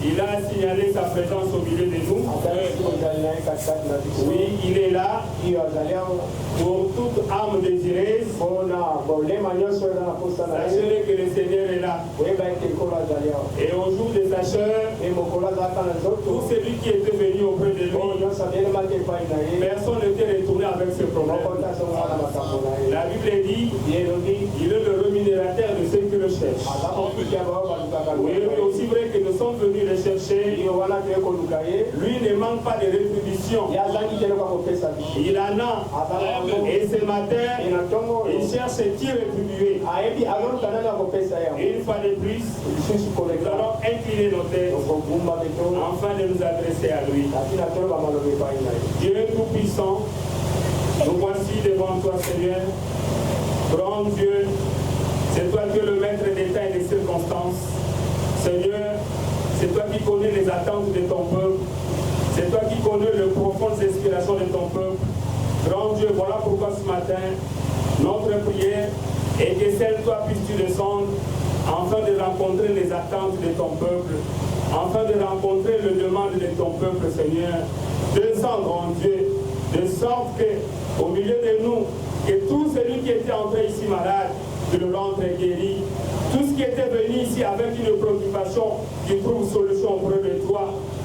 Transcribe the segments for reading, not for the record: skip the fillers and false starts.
Il a signalé sa présence au milieu de nous. Oui, il est là pour toute âme désireuse. Sachez que le Seigneur est là. Et au jour de sa chair, tout celui qui était venu auprès de lui, personne n'était retourné avec ce problème. La Bible dit, il est le rémunérateur de ceux qui le cherchent. Oui, c'est aussi vrai que nous sommes venus le chercher. Lui ne manque pas de rétribution. Il en a. Et ce matin, il cherche qui rétribuer. Et une fois de plus, nous allons incliner nos têtes afin de nous adresser à lui. Dieu tout-puissant, nous voici devant toi, Seigneur. Grand Dieu, c'est toi qui es le maître des temps et des circonstances. Seigneur, c'est toi qui connais les attentes de ton peuple. C'est toi qui connais les profondes inspirations de ton peuple. Grand Dieu, voilà pourquoi ce matin, notre prière est que seul toi puisses-tu descendre afin de rencontrer les attentes de ton peuple, afin de rencontrer les demandes de ton peuple, Seigneur. Descends, grand Dieu, de sorte que, au milieu de nous, que tout celui qui était entré ici malade, de le rendre guéri. Tout ce qui était venu ici avec une préoccupation, qui trouve solution auprès de toi.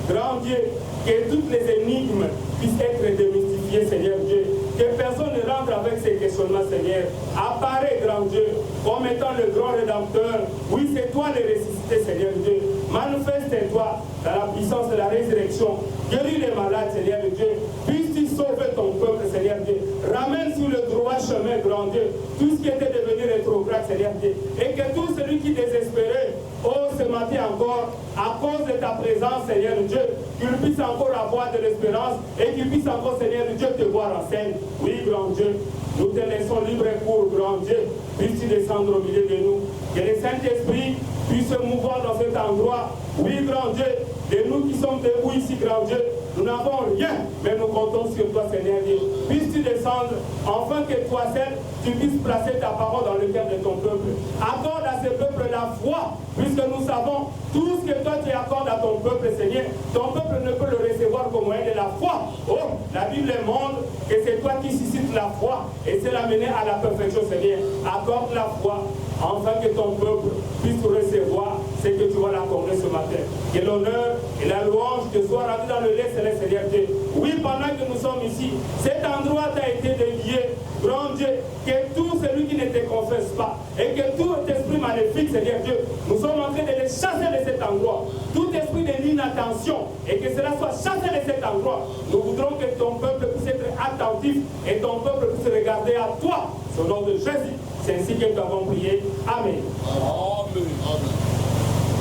Grand Dieu, que toutes les énigmes puissent être démystifiées, Seigneur Dieu. Que personne ne rentre avec ces questionnements, Seigneur. Apparaît, grand Dieu, comme étant le grand rédempteur. Oui, c'est toi le ressuscité, Seigneur Dieu. Manifeste-toi dans la puissance de la résurrection. Guéris les malades, Seigneur Dieu. Puisses-tu sauver ton peuple, Seigneur Dieu. Ramène sur le droit chemin, grand Dieu, tout ce qui était devenu rétrograde, Seigneur Dieu. Et que tout celui qui désespérait, oh, ce matin encore, à cause de ta présence, Seigneur Dieu, qu'il puisse encore avoir de l'espérance et qu'il puisse encore, Seigneur Dieu, te voir en scène. Oui, grand Dieu, nous te laissons libre et court, grand Dieu. Puisses-tu descendre au milieu de nous. Que le Saint-Esprit puisse se mouvoir dans cet endroit. Oui, grand Dieu, de nous qui sommes debout ici, grand Dieu, nous n'avons rien, mais nous comptons sur toi, Seigneur Dieu. Puisses-tu descendre, afin que toi seul, tu puisses placer ta parole dans le cœur de ton peuple. Accorde à ce peuple la foi, puisque nous savons tout ce que toi tu accordes à ton peuple, Seigneur. Ton peuple ne peut le recevoir qu'au moyen de la foi. Oh, la Bible montre que c'est toi qui suscites la foi et c'est l'amener à la perfection, Seigneur. Accorde la foi, afin que ton peuple puisse recevoir ce que tu vas l'accorder ce matin. Que l'honneur et la louange te soient rendus dans le lait céleste, Seigneur Dieu. Oui, pendant que nous sommes ici, cet endroit t'a été dédié, grand Dieu, que tout celui qui ne te confesse pas et que tout esprit maléfique, Seigneur Dieu, nous sommes en train de les chasser de cet endroit. Tout esprit de l'inattention et que cela soit chassé de cet endroit. Nous voudrons que ton peuple puisse être attentif et ton peuple puisse regarder à toi, au nom de Jésus. C'est ainsi que nous avons prié. Amen. Amen.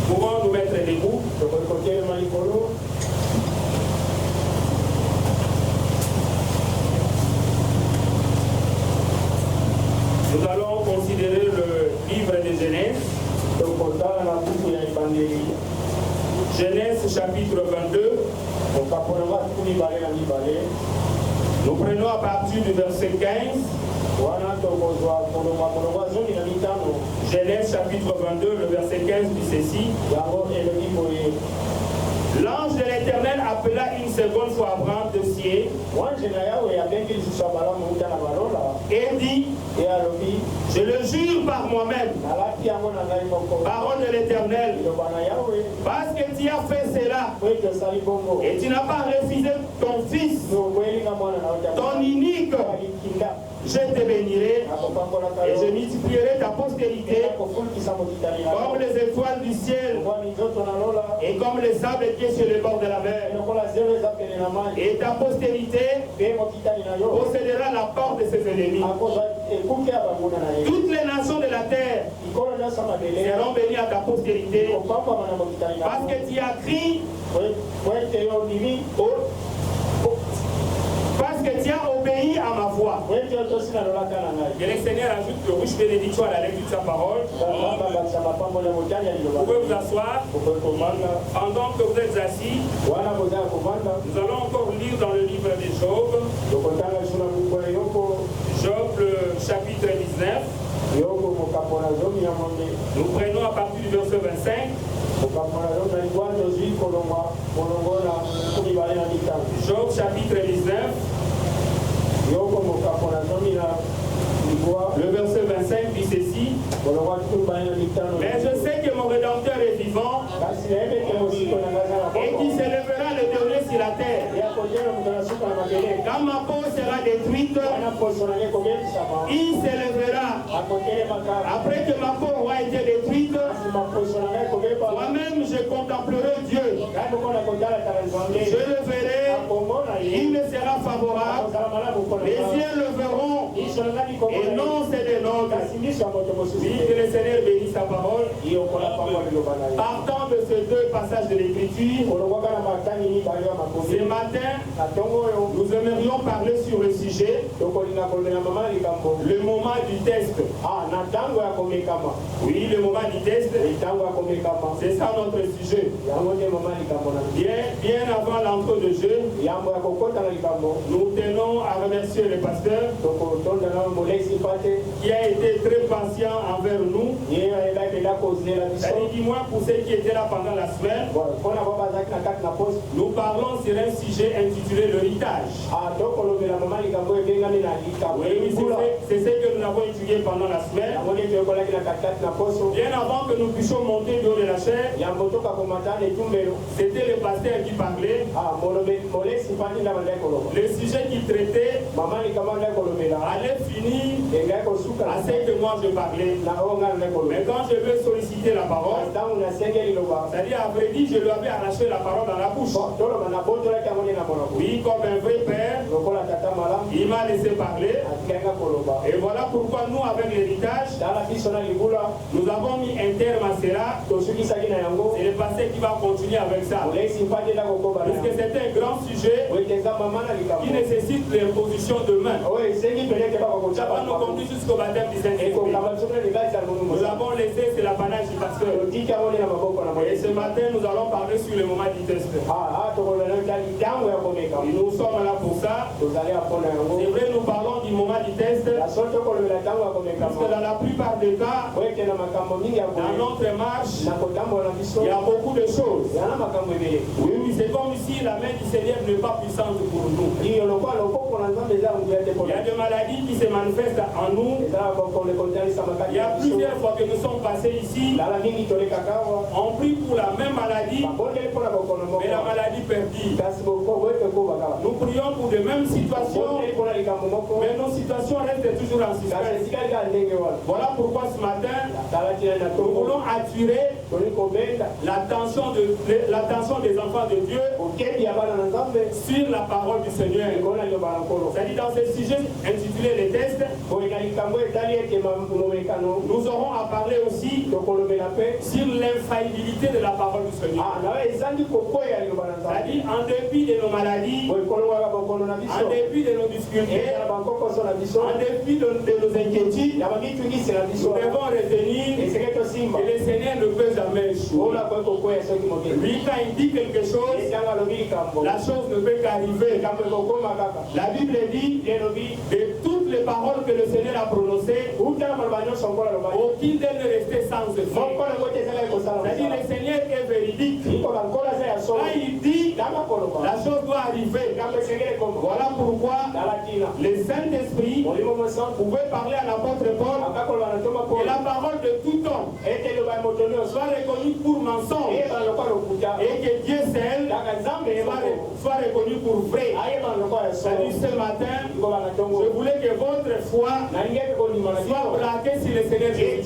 Pouvons nous mettre debout. Nous allons considérer le livre de Genèse. Genèse chapitre 22. Nous prenons à partir du verset 15. Genèse chapitre 22, le verset 15 dit ceci. L'ange de l'Éternel appela une seconde fois Abraham de Sié et dit, je le jure par moi-même, parole de l'Éternel, parce que tu as fait cela et tu n'as pas refusé ton fils, ton unique, je te bénirai et je multiplierai ta postérité comme les étoiles du ciel et comme les sables qui est sur les bords de la mer. Et ta postérité possédera la porte de ses ennemis. Toutes les nations de la terre seront bénies à ta postérité parce que tu as crié parce que tu as obéi à ma voix. Que le Seigneur ajoute de riches bénédictions à la lecture de sa parole. Vous pouvez vous asseoir. Pendant que vous êtes assis, nous allons encore lire dans le livre de Job. Job, le chapitre 19. Nous prenons à partir du verset 25. Job chapitre 19. Le verset 25 dit ceci. Mais je sais que mon Rédempteur est vivant et qu'il s'élèvera le dernier sur la terre. Quand ma peau sera détruite, il s'élèvera. Après que ma peau aura été détruite, moi-même je contemplerai Dieu. Je le verrai, il me sera favorable. Les yeux le verront. Et non, c'est des nôtres. Oui, que le Seigneur bénisse sa parole. Partant de ces deux passages de l'Écriture, ce matin, nous aimerions parler sur le sujet, le moment du test. Oui, le moment du test, c'est ça notre sujet. Bien avant l'entrée de jeu, nous tenons à remercier le pasteur qui a été très patient envers nous. Dis-moi pour ceux qui étaient là pendant la semaine, nous parlons sur un sujet intitulé l'héritage. Oui, c'est ce que nous avons étudié pendant la semaine. Bien avant que nous puissions monter du haut de la chair, c'était le pasteur qui parlait. Le sujet qu'il traitait allait finir à ce que moi je parlais. Mais quand je veux solliciter la parole, c'est-à-dire à vrai dire, je lui avais arraché la parole dans la bouche. Oui, comme un vrai père, il m'a laissé parler. Et voilà pourquoi nous, avec l'héritage, nous avons mis un terme à cela. C'est le pasteur qui va continuer avec ça. Parce que c'est un grand sujet qui nécessite l'imposition de main. Ça va nous conduire jusqu'au baptême du Saint-Esprit. Nous avons laissé, c'est l'apanage du pasteur. Et ce matin, nous allons parler sur le moment du test. Nous sommes là pour ça. C'est vrai, nous parlons du moment du test. Parce que dans la plupart des cas, dans notre marche, il y a beaucoup de choses. Oui, c'est comme si la main du Seigneur n'est pas puissante pour nous. Il y a des maladies qui se manifestent en nous. Il y a plusieurs fois que nous sommes passés ici. On prie pour la même maladie, mais la maladie perdue. Nous prions pour les mêmes situations, mais nos situations restent toujours en suspense. Voilà pourquoi ce matin, nous voulons attirer l'attention des enfants de Dieu sur la parole du Seigneur. C'est-à-dire dans ce sujet intitulé les tests, nous aurons à parler aussi sur l'infaillibilité de la parole du Seigneur. C'est-à-dire en dépit de nos maladies, en dépit de nos difficultés, en dépit de nos inquiétudes, nous devons retenir que le Seigneur ne peut jamais échouer. Lui, quand il dit quelque chose, la chose ne peut qu'arriver. La Bible dit de toutes les paroles que le Seigneur a prononcées, aucune d'elles ne restait sans effet. C'est-à-dire le Seigneur est véridique. Quand il dit, la chose doit arriver. Voilà pourquoi le Saint-Esprit pouvait parler à l'apôtre Paul que la parole de tout homme soit reconnue pour mensonge et que Dieu seul soit reconnu pour vrai. C'est-à-dire ce matin, je voulais que votre foi soit braquée sur le Seigneur Jésus.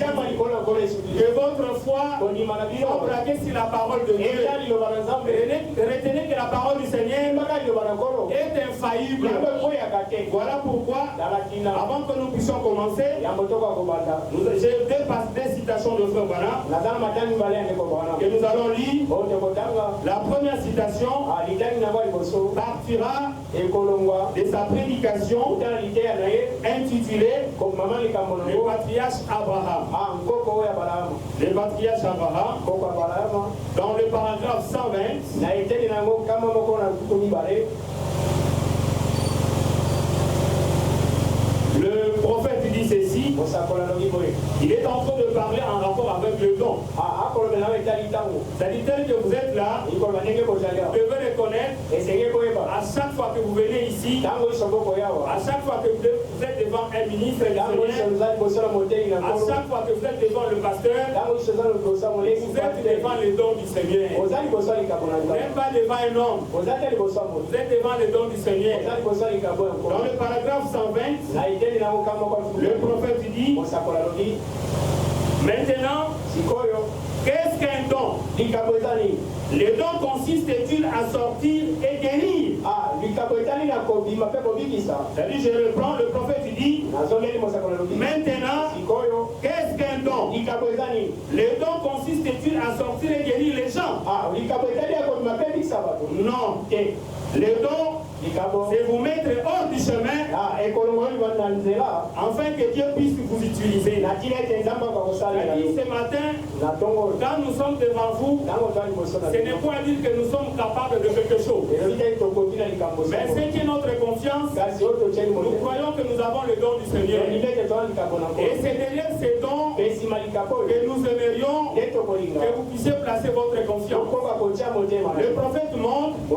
Que votre foi soit braquée sur la parole de Dieu. Retenez que la parole du Seigneur est infaillible. Voilà pourquoi, avant que nous puissions commencer, j'ai deux citations de Frère Branham que nous allons lire. La première citation partira de sa prédication intitulée Le patriarche Abraham. Le patriarche Abraham, dans le paragraphe 120, le prophète dit ceci. Il est en train de parler en rapport avec le don. C'est-à-dire tel que vous êtes là, vous devez reconnaître à chaque fois que vous venez ici, à chaque fois que vous êtes devant un ministre, à chaque fois que vous êtes devant le pasteur, vous êtes devant les dons du Seigneur. Vous n'êtes pas devant un homme, vous êtes devant les dons du Seigneur. Dans le paragraphe 120, le prophète dit, maintenant, qu'est-ce qu'un don? Le don consiste-t-il à sortir et guérir? C'est-à-dire, je reprends, le prophète dit, maintenant, qu'est-ce qu'un don? Le don consiste-t-il à sortir et guérir les gens? Non. Le don, c'est vous mettre hors du chemin afin que Dieu puisse vous utiliser. Ce matin, quand nous sommes devant vous, ce n'est pas dire que nous sommes capables de quelque chose. Mais c'est que notre confiance, nous croyons que nous avons le don du Seigneur. Et c'est derrière ces dons que nous aimerions que vous puissiez placer votre confiance. Le prophète montre que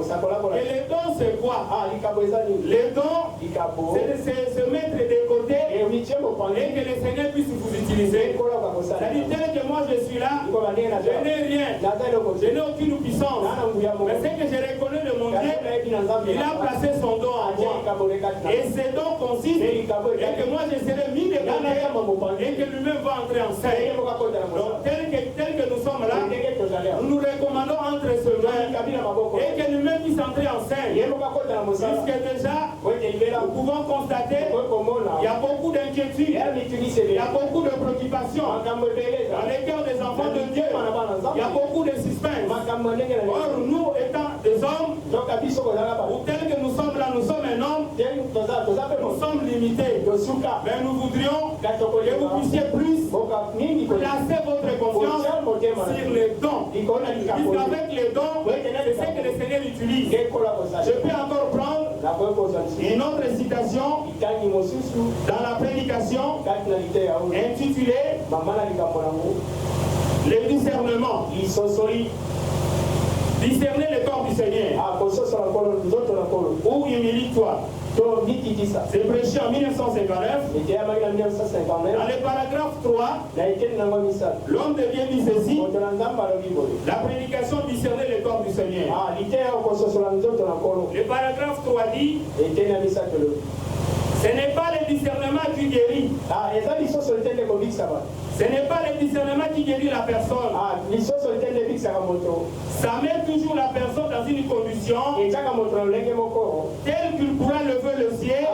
les dons c'est quoi? Les dons, c'est se mettre de côté et que le Seigneur puisse vous utiliser. C'est-à-dire tel que moi je suis là, je n'ai rien, je n'ai aucune puissance. Mais c'est que je reconnais de mon Dieu, il a placé son don en moi. Et ces dons consistent et que moi je serai mis de côté et que lui-même va entrer en scène. Donc tel que nous sommes là, nous nous recommandons entre ce mains et que lui-même puisse entrer en scène. Puisque déjà, nous pouvons constater qu'il y a beaucoup d'inquiétudes, il y a beaucoup de préoccupations dans les cœurs des enfants de Dieu. Il y a beaucoup de suspense. Or, nous étant des hommes, ou tels que nous sommes là, nous sommes un homme, nous sommes limités. Mais nous voudrions que vous puissiez plus placer votre confiance sur les dons. Puisqu'avec les dons, c'est ce que le Seigneur utilise. Je peux encore prendre une autre citation dans la prédication intitulée le discernement. Discerner le corps du Seigneur. Ou humilie-toi. C'est prêché en 1959. Dans le paragraphe 3, l'homme de Dieu dit ceci. La prédication discerner le corps du Seigneur. Le paragraphe 3 dit, ce n'est pas le discernement qui guérit. Ce n'est pas le discernement qui guérit la personne. Ça met toujours la personne dans une condition telle qu'il pourra lever le ciel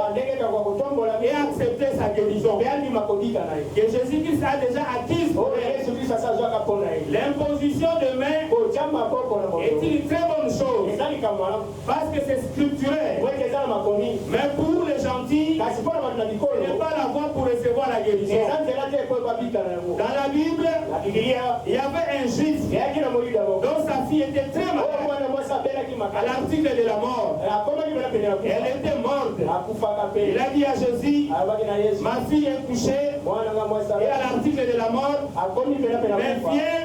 et accepter sa guérison. Que Jésus-Christ a déjà acquis. L'imposition de main est une très bonne chose parce que c'est scripturel. Mais pour les gentils, ce n'est pas la voie pour recevoir la guérison. Dans la Bible, il y avait un juif dont sa fille était très malade. À l'article de la mort, elle était morte. Il a dit à Jésus, ma fille est couchée. Et à l'article de la mort, mais viens,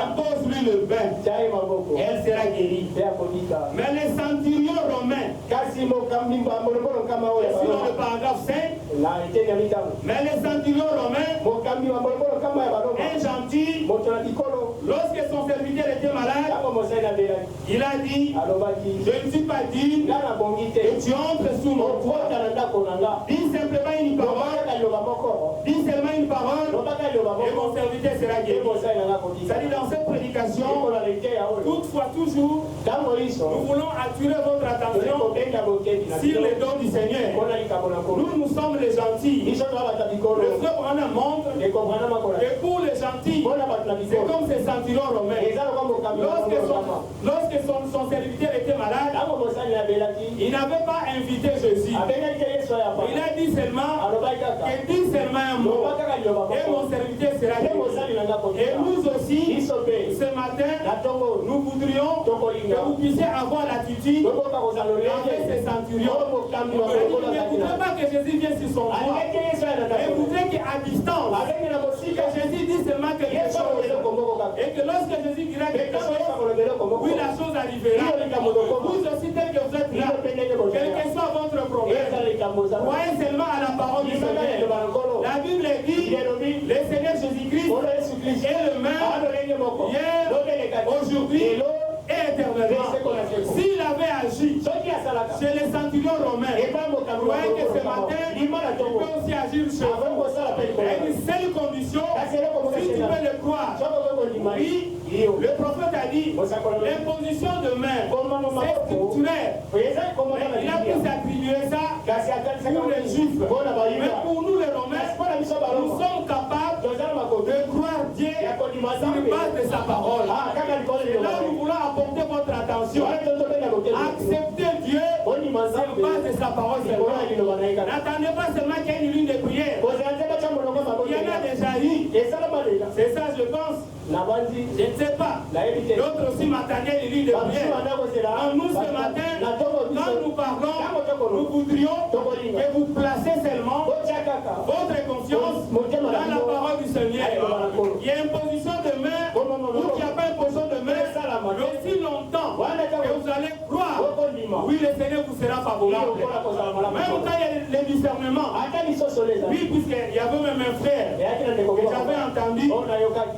impose-lui le bain. Elle sera guérie. Mais les centurions romains, sinon le paragraphe 5, mais les centurions romains, un gentil, lorsque son serviteur était malade, il a dit, je ne suis pas digne que tu entres sous mon toit. Dis simplement une parole, dis seulement une parole, et mon serviteur sera guéri. C'est-à-dire dans cette prédication, toutefois toujours, nous voulons attirer votre attention sur les dons du Seigneur. Nous sommes les gentils. Le frère Branham montre que pour les gentils, c'est comme ces centurions romains. Lorsque son serviteur était malade, il n'avait pas invité Jésus. Il a dit seulement un mot. et mon serviteur sera guéri. Et nous aussi, ce matin, nous voudrions que vous puissiez avoir l'attitude avec ces centurions. Vous ne voudrez pas que Jésus vienne sur son roi. Et vous voudrez qu'à distance, que Jésus dise seulement quelque chose. Et que lorsque Jésus dira quelque chose, oui, la chose arrivera. Vous aussi, tel que vous êtes là, quel que soit votre problème, croyez seulement à la parole du Seigneur. La Bible dit, le Seigneur Jésus-Christ est le même hier, aujourd'hui et éternellement. S'il avait agi chez les centurions romains, croyez que ce matin, il peut aussi agir chez vous. Et une seule condition, si tu peux le croire. Oui, le prophète a dit, l'imposition de main, c'est structurel. Il a pu s'attribuer ça pour les Juifs. Mais pour nous les Romains, nous sommes capables de croire Dieu sur base de sa parole. Et là, nous voulons apporter votre attention. Acceptez Dieu sur base de sa parole seulement. N'attendez pas seulement qu'il y ait une ligne de prière. Il y en a déjà eu. C'est ça, je pense. Je ne sais pas. D'autres aussi m'attendaient une ligne de prière. Nous, ce matin, quand nous parlons, nous voudrions que vous placez seulement votre confiance dans la parole du Seigneur. Il y a une position de main ou qu'il n'y a pas une position de main, mais aussi longtemps que vous allez croire, oui, le Seigneur vous sera favorable. Même quand il y a les discernements, oui, puisqu'il y avait même un frère que j'avais entendu,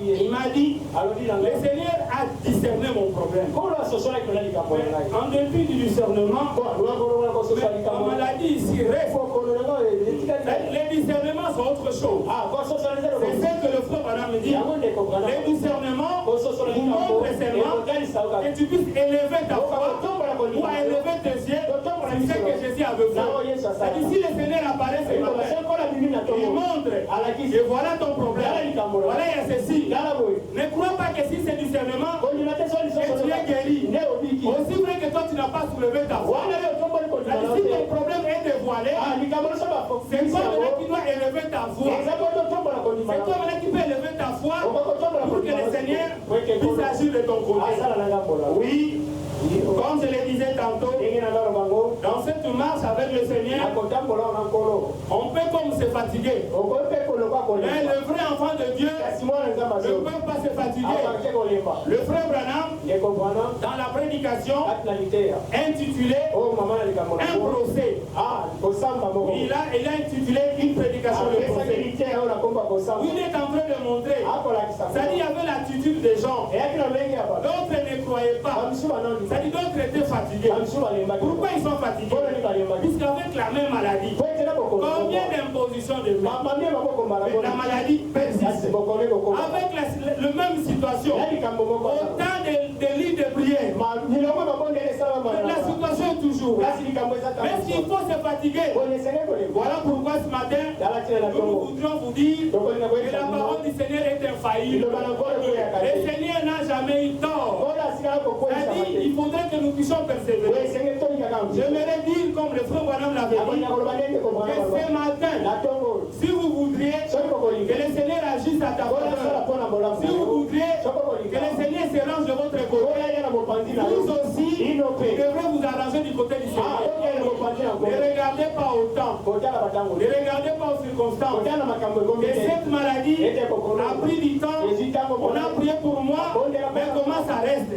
il m'a dit, le Seigneur a discerné mon problème. En dépit du discernement, comme on l'a dit ici, reste. Les discernements sont autre chose. C'est ce que le frère Madame me dit. Les discernements vous montrent seulement que tu puisses élever ta foi ou à élever tes yeux. C'est ce que Jésus a besoin. C'est-à-dire si le Seigneur apparaît ce matin, il montre et voilà ton problème. Voilà, il y a ceci. Ne crois pas que si c'est discernement, que tu es guéri. Aussi vrai que toi tu n'as pas soulevé ta foi. Si ton problème est dévoilé, c'est toi qui dois élever ta voix. C'est toi qui peux élever ta foi pour que le Seigneur puisse agir de ton côté. Oui. Comme je le disais tantôt, dans cette marche avec le Seigneur, on peut comme se fatiguer. Mais le vrai enfant de Dieu ne peut pas se fatiguer. Le frère Branham, dans la prédication intitulée Un procès, il a intitulé une prédication de procès. Il est en train de montrer, c'est-à-dire il y avait l'attitude des gens. D'autres ne croyaient pas. C'est-à-dire d'autres étaient fatigués. Pourquoi ils sont fatigués? Puisqu'avec la même maladie, combien d'impositions de main, la maladie persiste. Avec la même situation, autant de lits de prière, la situation est toujours là. Mais s'il faut se fatiguer, voilà pourquoi ce matin, nous voudrions vous dire que la parole du Seigneur est infaillible. Le Seigneur n'a jamais eu tort. C'est-à-dire, il faudrait que nous puissions persévérer. J'aimerais dire, comme le frère Branham l'avait dit, que ce matin, si vous voudriez que le Seigneur agisse à ta faveur, si vous voudriez que le Seigneur se range de votre côté, vous aussi, vous devrez vous arranger du côté du Seigneur. Ne regardez pas au temps, ne regardez pas aux circonstances. Et cette maladie a pris du temps, on a prié pour moi, mais comment ça reste?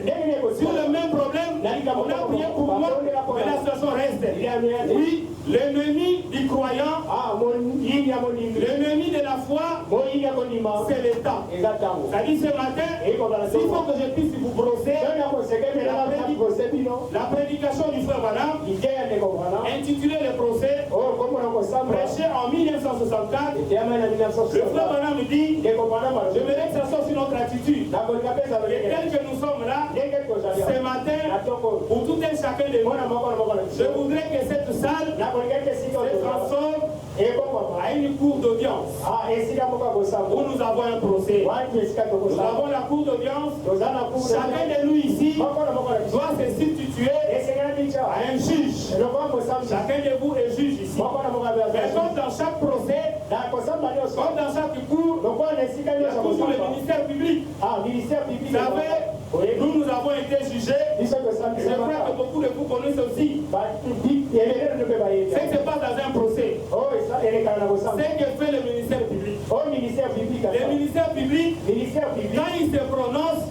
Sur le même problème, on a prié pour moi, mais la situation reste. Oui, l'ennemi du croyant, l'ennemi de la foi, c'est le temps. C'est-à-dire ce matin, s'il faut que je puisse vous brosser la prédication du frère Branham, intitulée le procès, prêché en 1964, le frère Branham dit, j'aimerais que ça soit sur notre attitude. Tel que nous sommes là, ce matin, pour tout un chacun de nous, je voudrais que cette salle se transforme à une cour d'audience où nous avons un procès. Nous avons la cour d'audience. Chacun de nous ici doit se substituer à un juge. Chacun de vous est juge ici. Mais comme dans chaque procès, Comme dans chaque cours, il y a toujours le ministère public. Vous savez, nous avons été jugés. Je crois que beaucoup de vous connaissent aussi. Ce qui se passe dans un procès. C'est que fait le ministère public. Le ministère public, quand il se prononce,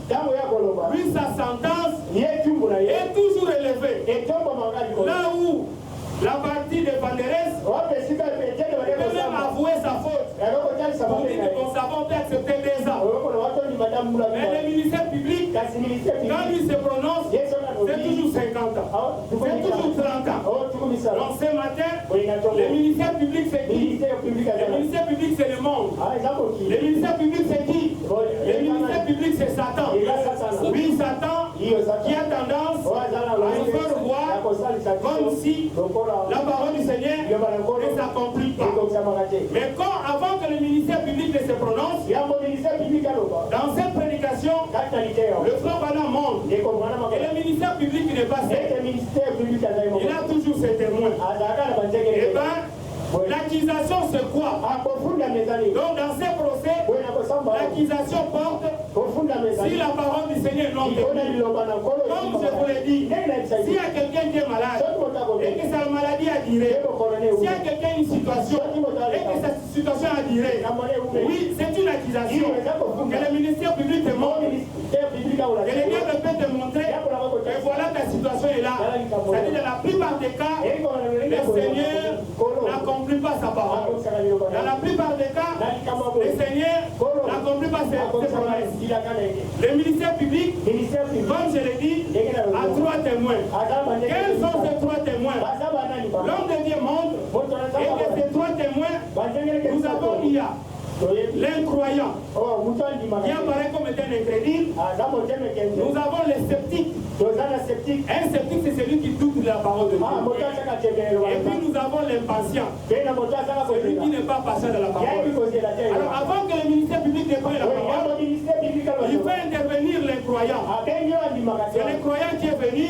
lui, sa sentence est toujours élevée. Là où la partie de Banderes peut même avouer sa faute. Pour dire que bon savant peut accepter 2 ans. Mais le ministère public, quand il se prononce, c'est toujours 50 ans. C'est toujours 30 ans. Donc ce matin, le ministère public c'est qui? Le ministère public c'est le monde. Le ministère public c'est qui? Le ministère public c'est Satan. Oui, Satan qui a tendance à nous faire voir comme si la parole du Seigneur ne s'accomplit pas. Mais avant que le ministère public ne se prononce, dans cette prédication, le frère Bana monte. Et le ministère public n'est pas seul. Il a toujours ses témoins. Et bien, l'accusation c'est quoi? Donc dans ces procès, l'accusation porte si la parole du Seigneur non détruite. Comme je vous l'ai dit, s'il y a quelqu'un qui est malade et que sa maladie a duré, s'il y a quelqu'un une situation et que sa situation a duré, oui, c'est une accusation que le ministère public te montre, que le diable peut te montrer, et voilà ta situation est là. C'est-à-dire dans la plupart des cas, le Seigneur n'accomplit pas sa parole. Dans la plupart des cas, le Seigneur n'accomplit pas ses promesses. Le ministère public, comme je l'ai dit, a 3 témoins. Quels sont ces 3 témoins? L'homme de Dieu montre, et de ces 3 témoins, nous avons l'incroyant qui apparaît comme étant incrédule. Nous avons les sceptiques. Un sceptique, c'est celui qui doute de la parole de Dieu. Et puis nous avons l'impatient, celui qui n'est pas patient de la parole. Alors avant que le ministère public ne prenne la parole, il fait intervenir l'incroyant. C'est l'incroyant qui est venu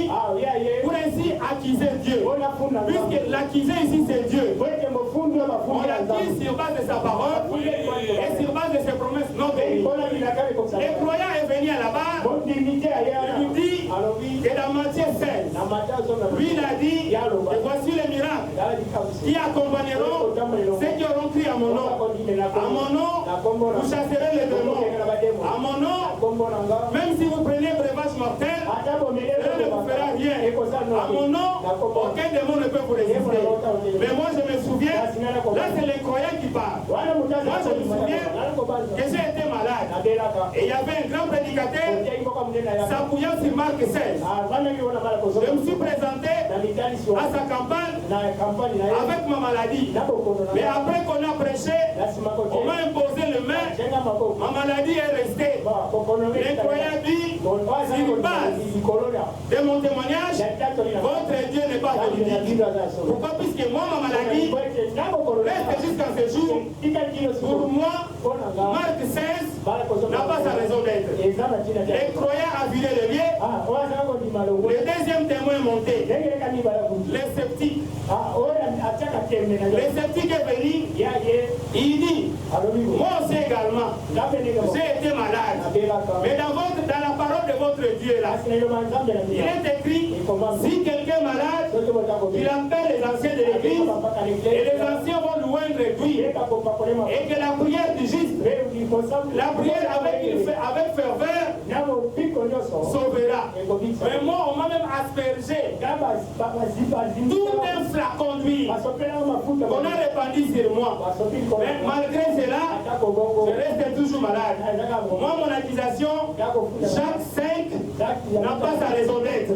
pour ainsi accuser Dieu. Puisque l'accusé ici c'est Dieu. On l'accuse sur base de sa parole et sur base de ses promesses non bénies. Le croyant est venu à la barre, il lui dit que dans Matthieu 16, lui il a dit, et voici les miracles qui accompagneront ceux qui auront crié à mon nom. À mon nom, vous chasserez les démons. À mon nom, même si vous prenez breuvage mortel, cela ne vous fera rien. À mon nom, aucun démon ne peut vous résister. Mais moi je me souviens, là c'est les croyants qui parlent. Moi je me souviens que j'ai été malade. Et il y avait un grand prédicateur, s'appuyant sur Marc 16. Je me suis présenté à sa campagne avec ma maladie. Mais après qu'on a prêché, on m'a imposé le main, ma maladie est restée. Les croyants disent, sur base de mon témoignage, votre Dieu n'est pas véridique. Pourquoi? Puisque moi, ma maladie reste jusqu'à ce jour. Pour moi, Marc 16 n'a pas sa raison d'être. Les croyants a viré le lieu. Le deuxième témoin est monté. Les sceptiques. Les sceptiques est venu. Il dit, moi aussi également, j'ai été malade. Mais dans la parole de votre Dieu là, il est écrit, si quelqu'un est malade, il appelle les anciens de l'église et les anciens vont louer lui. Et que la prière du juste, la prière avec ferveur, sauvera. Mais moi, on m'a même aspergé tout un flacon d'huile qu'on a répandu sur moi. Mais malgré cela, je reste toujours malade. Moi, mon accusation, Jacques 5 n'a pas sa raison d'être.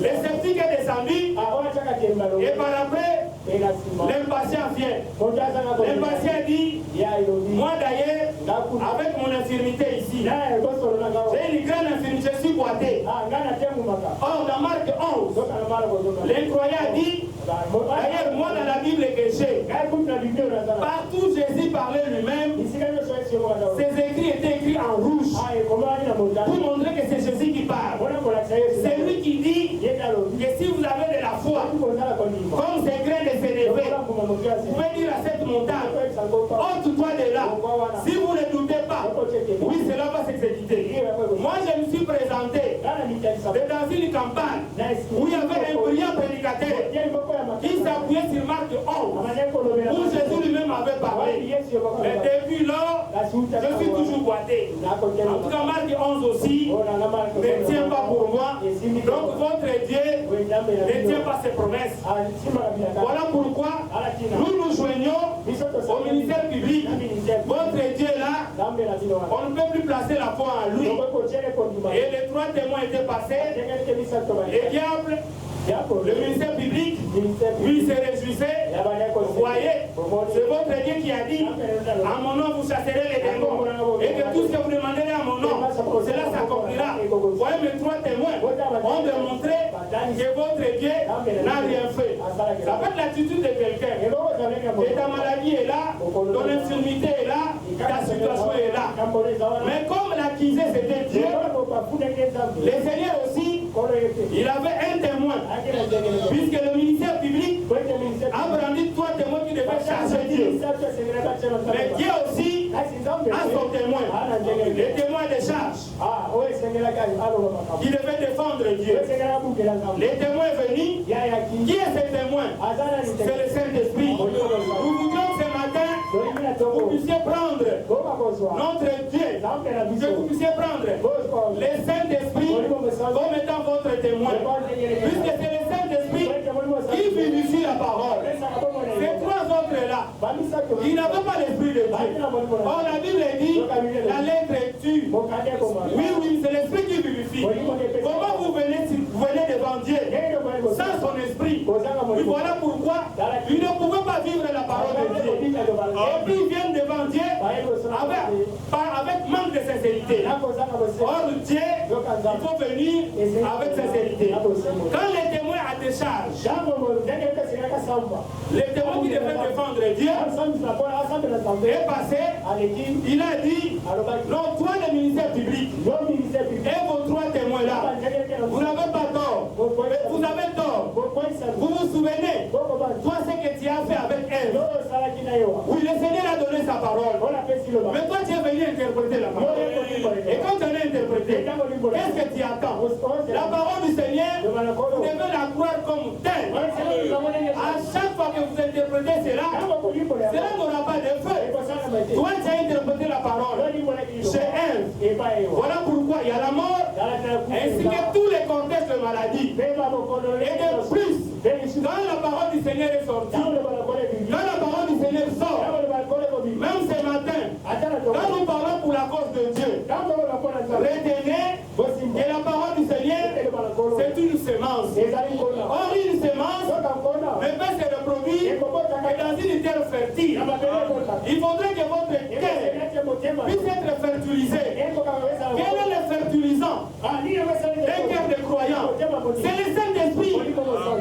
Le sceptique est descendu et par après, l'impatient vient. L'impatient dit, moi d'ailleurs, avec mon infirmité ici, j'ai une grande infirmité, je suis boité. Or, dans Marc 11, l'incroyant dit, d'ailleurs, moi dans la Bible que j'ai, partout Jésus parlait lui-même, ses écrits étaient écrits en rouge, pour montrer que c'est Jésus qui parle. C'est lui qui dit que si vous avez de la foi, comme ces grains de sénévé, vous pouvez dire à cette montagne, ôte-toi de là. Si vous ne doutez pas, oui, cela va s'exécuter. Moi, je me suis présenté dans une campagne où il y avait un brillant prédicateur qui s'appuyait sur Marc 11, où Jésus lui-même avait parlé. Mais depuis lors, je suis toujours boité. En tout cas, Marc 11 aussi ne tient pas pour moi. Donc, votre Dieu ne tient pas ses promesses. Voilà pourquoi nous nous joignons au ministère public. Votre Dieu est là, on ne peut plus placer la foi en lui. Et les 3 témoins étaient passés. Les diables, le ministère public, lui se réjouissait. Vous voyez, c'est votre Dieu qui a dit, en mon nom vous chasserez les démons. Et que tout ce que vous demanderez en mon nom, cela s'accomplira. Vous voyez, mes 3 témoins ont démontré que votre Dieu n'a rien fait. Ça fait l'attitude de quelqu'un. Et ta maladie est là, ton infirmité est là, ta situation est là. Mais comme l'accusé c'était Dieu, le Seigneur aussi, il avait un témoin. Puisque le ministère public a brandi 3 témoins qui devaient charger Dieu. Mais Dieu aussi a son témoin. Les témoins de charge qui devaient défendre Dieu. Les témoins venus. Qui est ce témoin? C'est le Saint-Esprit. Nous voudrions ce matin que vous puissiez prendre notre Dieu, que vous puissiez prendre le Saint-Esprit comme étant votre témoin. Puisque c'est le Saint-Esprit qui vivifie la parole. Ces 3 autres-là, ils n'avaient pas l'Esprit de Dieu. Or, la Bible dit, la lettre tue. Oui, c'est l'Esprit qui vivifie. Comment vous venez devant Dieu sans son Esprit? Et voilà pourquoi ils ne pouvaient pas vivre la parole de Dieu. Et puis ils viennent devant Dieu avec manque de sincérité. Or, Dieu, il faut venir avec sincérité. Quand les témoins à décharge, les témoins qui devaient défendre Dieu est passé, il a dit, non, toi le ministère public et vos 3 témoins là, vous n'avez pas tort, vous avez tort. Vous vous souvenez, toi ce que tu as fait avec elle. Oui, le Seigneur a donné sa parole. Mais toi tu es venu interpréter la parole. Et quand tu as interprété, qu'est-ce que tu attends? La parole du Seigneur, vous devez la croire comme telle. À chaque fois que vous interprétez cela n'aura pas d'effet. Toi tu as interprété la parole chez elle. Voilà pourquoi il y a la mort, ainsi que tous les contextes de maladie. Et de plus, quand la parole du Seigneur est sortie, quand la parole du Seigneur sort, même ce matin, quand nous parlons pour la cause de Dieu, retenez que la parole du Seigneur, c'est une semence. Or, une semence ne peut se reproduire que dans une terre fertile. Il faudrait que votre terre puisse être fertilisée. Quel est le fertilisant d'un cœur de croyant? C'est le Saint-Esprit.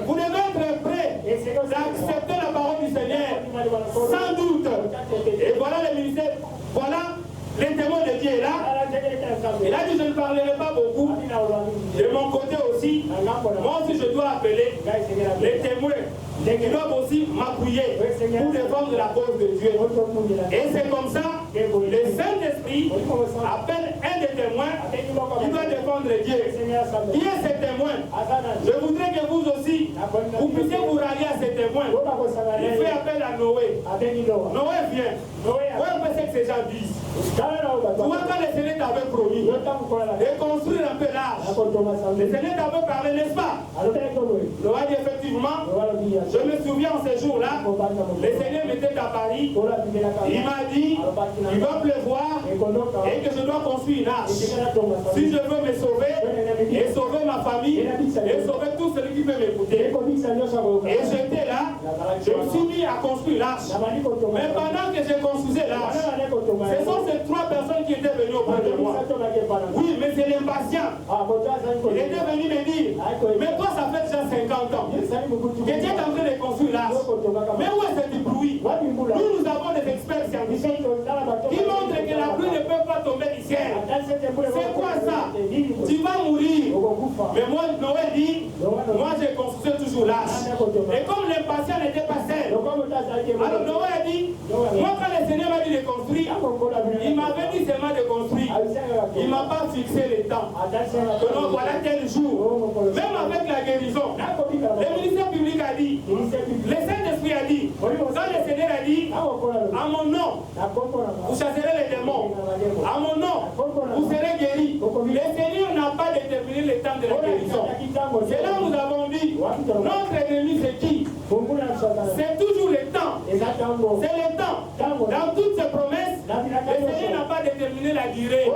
Vous devez être prêt d'accepter la parole du Seigneur, sans doute. Et voilà le ministère, voilà les témoins de Dieu est là. Il a dit je ne parlerai pas beaucoup. De mon côté aussi, moi aussi je dois appeler les témoins qui doivent aussi m'appuyer pour défendre la cause de Dieu. Et c'est comme ça que le Saint-Esprit appelle un des témoins qui doit défendre Dieu. Qui est ce témoin? Je voudrais que vous aussi, vous puissiez vous rallier à ces témoins. Il fait appel à Noé. Noé vient. Ouais, on peut ce que ces gens disent. Tu vois, quand le Seigneur t'avait promis de construire un peu l'arche, le Seigneur t'avait parlé, n'est-ce pas? Noé dit effectivement, je me souviens en ce jour-là, le Seigneur m'était à Paris, il m'a dit, il va pleuvoir et que je dois construire une arche. Si je veux me sauver et sauver ma famille et sauver tout celui qui peut m'écouter. Et j'étais là, je me suis mis à construire l'arche. Mais pendant que je construisais l'arche, ce sont ces 3 personnes qui étaient venues auprès de moi. Oui, mais c'est l'impatient. Il était venu me dire, mais toi ça fait déjà 50 ans que tu es en train de construire l'arche. Mais où est ce bruit? Nous avons des experts scientifiques qui montrent que la pluie ne peut pas tomber du ciel. C'est quoi ça? Tu vas mourir. Mais moi, Noé dit, moi j'ai construit toujours l'arche. Et comme l'impatient n'était pas seul, alors Noé a dit, m'avait dit seulement de construire. Il ne m'a pas fixé le temps. Donc voilà tel jour. Même avec la guérison, le ministère public a dit, le Saint-Esprit a dit, quand le Seigneur a dit, à mon nom, vous chasserez les démons. À mon nom, vous serez guéris. Le Seigneur n'a pas déterminé le temps de la guérison. C'est là où nous avons dit, notre ennemi c'est qui? C'est toujours le temps. C'est le temps. Dans toutes ces promesses, le Seigneur n'a pas déterminé la durée.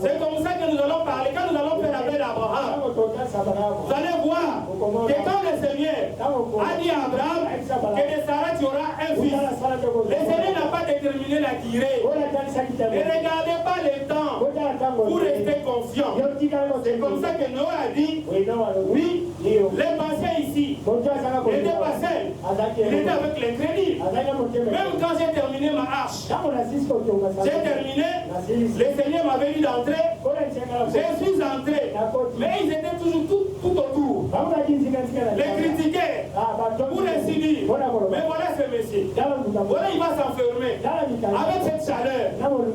C'est comme ça que nous allons parler. Quand nous allons faire appel à Abraham, vous allez voir que quand le Seigneur a dit à Abraham que de Sarah tu auras un fils, le Seigneur n'a pas déterminé la durée. Ne regardez pas le temps pour rester confiant. C'est comme ça que Noé a dit, oui, les patients ici n'étaient pas seuls, ils étaient avec les crédits. Même quand j'ai terminé ma arche, j'ai terminé, le Seigneur m'avait dit d'entrer, je suis entré, mais ils étaient toujours tout autour. Les critiquaient, pour ainsi dire, mais voilà ce monsieur, voilà il va s'enfermer avec cette chaleur.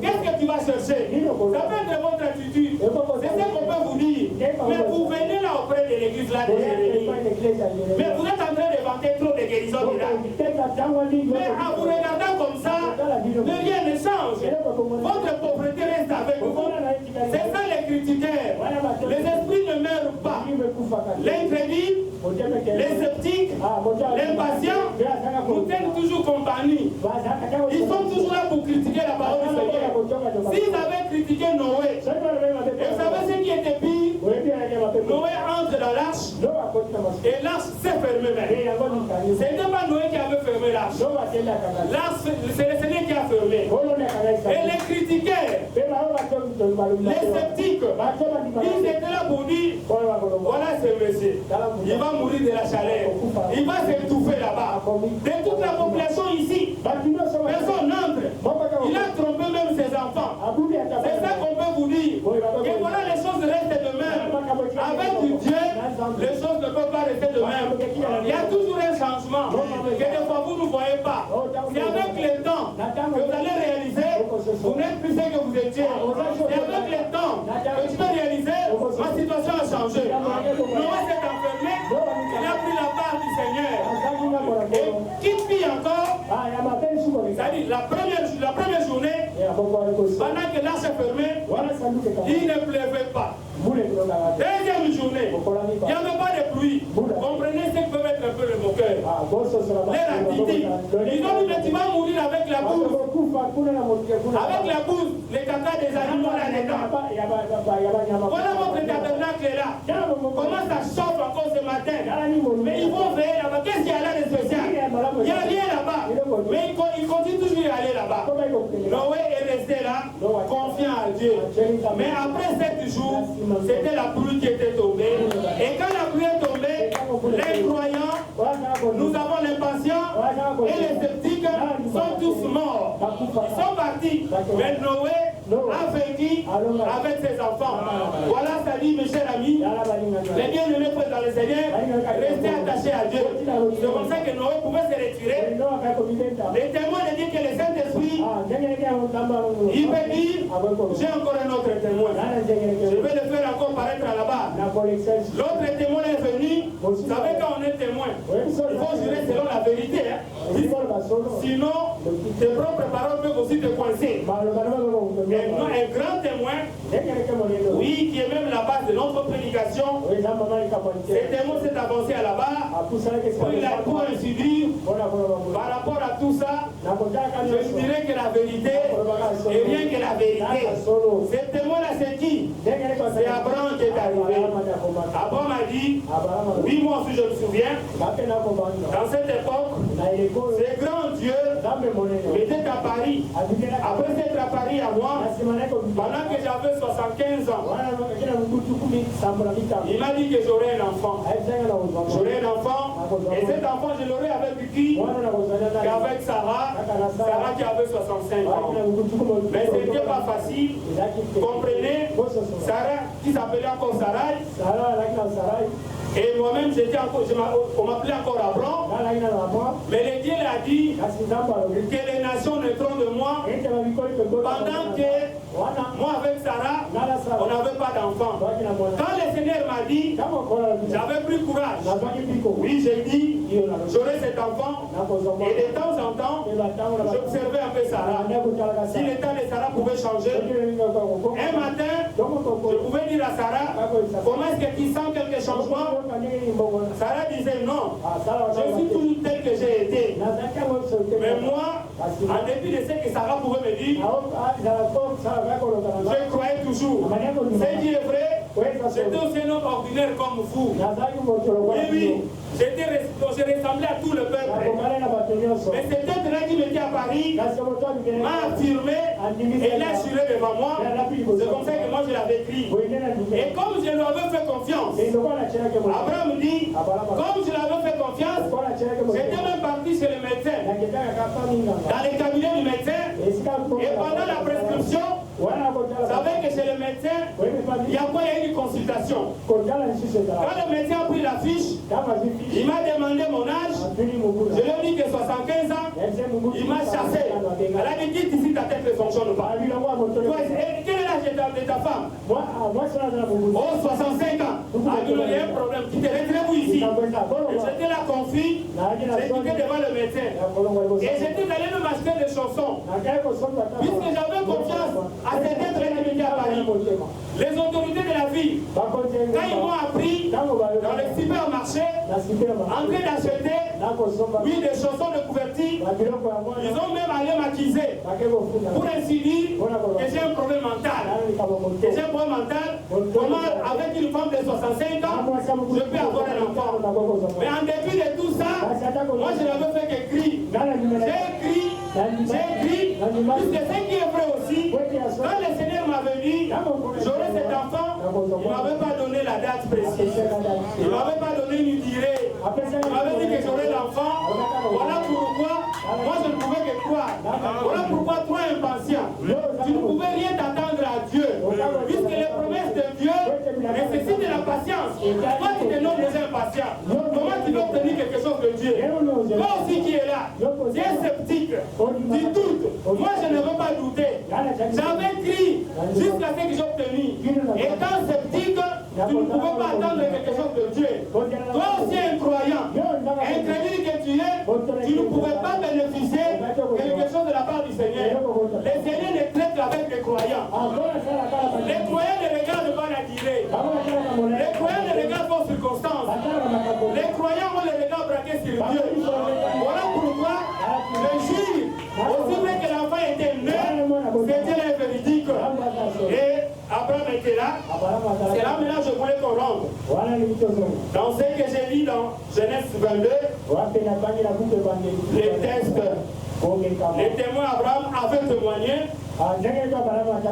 Qu'est-ce que tu vas chercher? Ça peut être votre attitude, c'est ce qu'on peut vous dire. Mais vous venez là auprès de l'église là de Jérémie, mais vous êtes en train de vanter trop de guérisons miracles. Mais en vous regardant comme ça, mais rien ne change. Votre pauvreté reste avec vous. C'est ça les critiqueurs. Les esprits ne meurent pas. L'incrédule, les sceptiques, les patients nous tiennent toujours compagnie. Ils sont toujours là pour critiquer la parole du Seigneur. S'ils avaient critiqué Noé, et vous savez ce qui était pire? Noé entre dans l'arche et l'arche s'est fermée même. Ce n'était pas Noé qui avait fermé l'arche. L'arche, c'est le Seigneur qui a fermé. Et les critiquaient, les sceptiques, ils étaient là pour dire, voilà ce monsieur, il va mourir de la chaleur, il va s'étouffer là-bas. De toute la population ici, personne n'entre. Il a trompé même ses enfants. C'est ça qu'on peut vous dire. Et voilà, les choses restent de même. Avec Dieu, les choses ne peuvent pas rester de même. Il y a toujours un changement que des fois vous ne voyez pas. C'est avec le temps que vous allez réaliser, vous n'êtes plus ce que vous étiez. C'est avec le temps que tu peux réaliser, ma situation a changé. Noé s'est enfermé, il a pris la part du Seigneur. Et qui prie encore, c'est-à-dire la première journée, pendant que l'arche est fermée, il ne pleuvait pas. Deuxième journée, il n'y avait pas de pluie. Comprenez ce qui peut mettre un peu le moqueur. Les rapides. Ils ont dit que tu vas mourir avec la bouse. Avec la bouse, les caca des animaux là-dedans. Voilà votre tabernacle là. Comment ça chauffe encore ce matin? Mais ils vont veiller là-bas. Qu'est-ce qu'il y a là de spécial? Il n'y a rien là-bas. Mais ils continuent toujours à aller là-bas. Noé est resté là, confiant à Dieu. Mais après 7 jours, c'était la pluie qui était tombée. Et quand la pluie est tombée, les croyants, nous avons les patients et les sceptiques sont tous morts. Ils sont partis. Mais Noé a vécu avec ses enfants. Voilà, ça dit, mes chers amis, les bien-aimés dans le Seigneur, restez attachés à Dieu. C'est comme ça que Noé pouvait se retirer. Les témoins de dire que le Saint-Esprit, il peut dire, j'ai encore un autre témoin. Je vais le faire encore paraître là-bas. L'autre témoin est venu. Vous savez, quand on est témoin, il faut jurer selon la vérité. Sinon, tes propres paroles peuvent aussi te coincer. Un grand témoin, oui, qui est même la base de notre prédication, ce témoin s'est avancé à la-bas, pour ainsi dire, par rapport à tout ça, je dirais que la vérité est rien que la vérité. Ce témoin-là, c'est qui? C'est Abraham qui est arrivé. Abraham a dit, oui, moi aussi je me souviens, dans cette époque, ce grand Dieu était à Paris. Après être à Paris à moi, pendant que j'avais 75 ans, il m'a dit que j'aurais un enfant. J'aurais un enfant, et cet enfant, je l'aurais avec qui? Avec Sarah. Sarah qui avait 65 ans. Mais ce n'était pas facile. Comprenez, Sarah, qui s'appelait encore Sarai, Et moi-même, on m'appelait encore Abraham. Mais le Dieu l'a dit que les nations naîtront de moi pendant que moi avec Sarah, on n'avait pas d'enfant. Quand le Seigneur m'a dit, j'avais pris courage. Oui, j'ai dit, j'aurai cet enfant. Et de temps en temps, j'observais un peu Sarah. Si l'état de Sarah pouvait changer, un matin, je pouvais dire à Sarah, comment est-ce que tu sens quelques changements? Sarah disait non, je suis toujours tel que j'ai été. Mais moi, en dépit de ce que Sarah pouvait me dire, je croyais toujours. C'est Dieu est vrai, j'étais aussi un homme ordinaire comme vous. Oui, oui, je ressemblais à tout le peuple. Mais cet être-là qui m'était à Paris m'a affirmé et l'a assuré devant moi. C'est comme ça que moi je l'avais écrit. Et comme je lui avais fait confiance, Abraham dit, comme je lui avais fait confiance, j'étais même parti chez le médecin, dans le cabinet du médecin, et pendant la prescription, vous savez que chez le médecin, il y a quoi? Il y a une consultation. Quand le médecin a pris la fiche, il m'a demandé mon âge. Je lui ai dit que 75 ans. Il m'a chassé. Elle a dit, quitte ici, ta tête ne fonctionne pas. Quel est l'âge de ta femme? Oh, 65 ans. Il y a un problème. Qui te retirez-vous ici? J'étais là confus. J'étais devant le médecin. Et j'étais allé me m'acheter des chaussons. Puisque j'avais confiance à cet être qui était à Paris. Les autorités de la ville, quand ils m'ont appris dans le supermarché, en train d'acheter, oui, des chaussons de couverture, ils ont même allé m'accuser pour ainsi dire que j'ai un problème mental. Que j'ai un problème mental, comment avec une femme de 65 ans, je peux avoir un enfant. Mais en dépit de tout ça, moi je n'avais fait qu'écrire. J'ai écrit, puisque ce qui est vrai aussi, quand le Seigneur m'avait dit, j'aurai cet enfant, il ne m'avait pas donné la date précise. Il ne m'avait pas donné une durée. Il m'avait dit que j'aurais l'enfant. Voilà pourquoi moi je ne pouvais que croire. Voilà pourquoi toi impatient, tu ne pouvais rien t'attendre à Dieu. Puisque les promesses de Dieu nécessitent de la patience. Toi tu te nommes déjà impatient. Comment tu veux obtenir quelque chose de Dieu? Toi aussi qui es là, tu es sceptique, tu doutes. Moi je ne veux pas douter. J'avais crié jusqu'à ce que j'ai obtenu. Étant sceptique, tu ne pouvais pas attendre quelque chose de Dieu. Toi aussi un croyant, incrédule que tu es, tu ne pouvais pas bénéficier quelque chose de la part du Seigneur. Le Seigneur ne traite qu'avec les croyants. Les croyants ne regardent pas la durée. Les croyants ne regardent pas aux circonstances. Les croyants ont le regard braqué sur Dieu. Voilà pourquoi le juge, aussi vrai que l'enfant était né, c'était le véridique. Et Abraham était là. C'est là maintenant je voulais qu'on rentre. Dans ce que j'ai lu dans Genèse 22, les textes, les témoins Abraham avaient témoigné.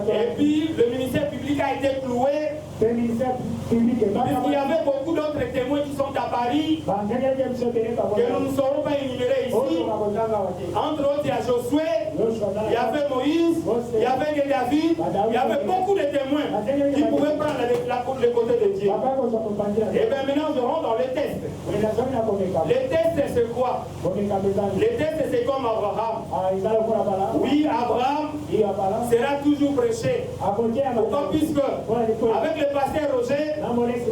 Et puis le ministère public a été cloué. Puisqu'il y avait beaucoup d'autres témoins qui sont à Paris, que nous ne saurons pas énumérer ici. Entre autres, il y a Josué, il y avait Moïse, il y avait David, il y avait beaucoup de témoins qui pouvaient prendre le côté de Dieu. Et bien maintenant, je rentre dans les tests. Les tests, c'est quoi? Les tests, c'est comme Abraham. Oui, Abraham sera toujours prêché. Pourquoi? Puisque avec le pasteur Roger, il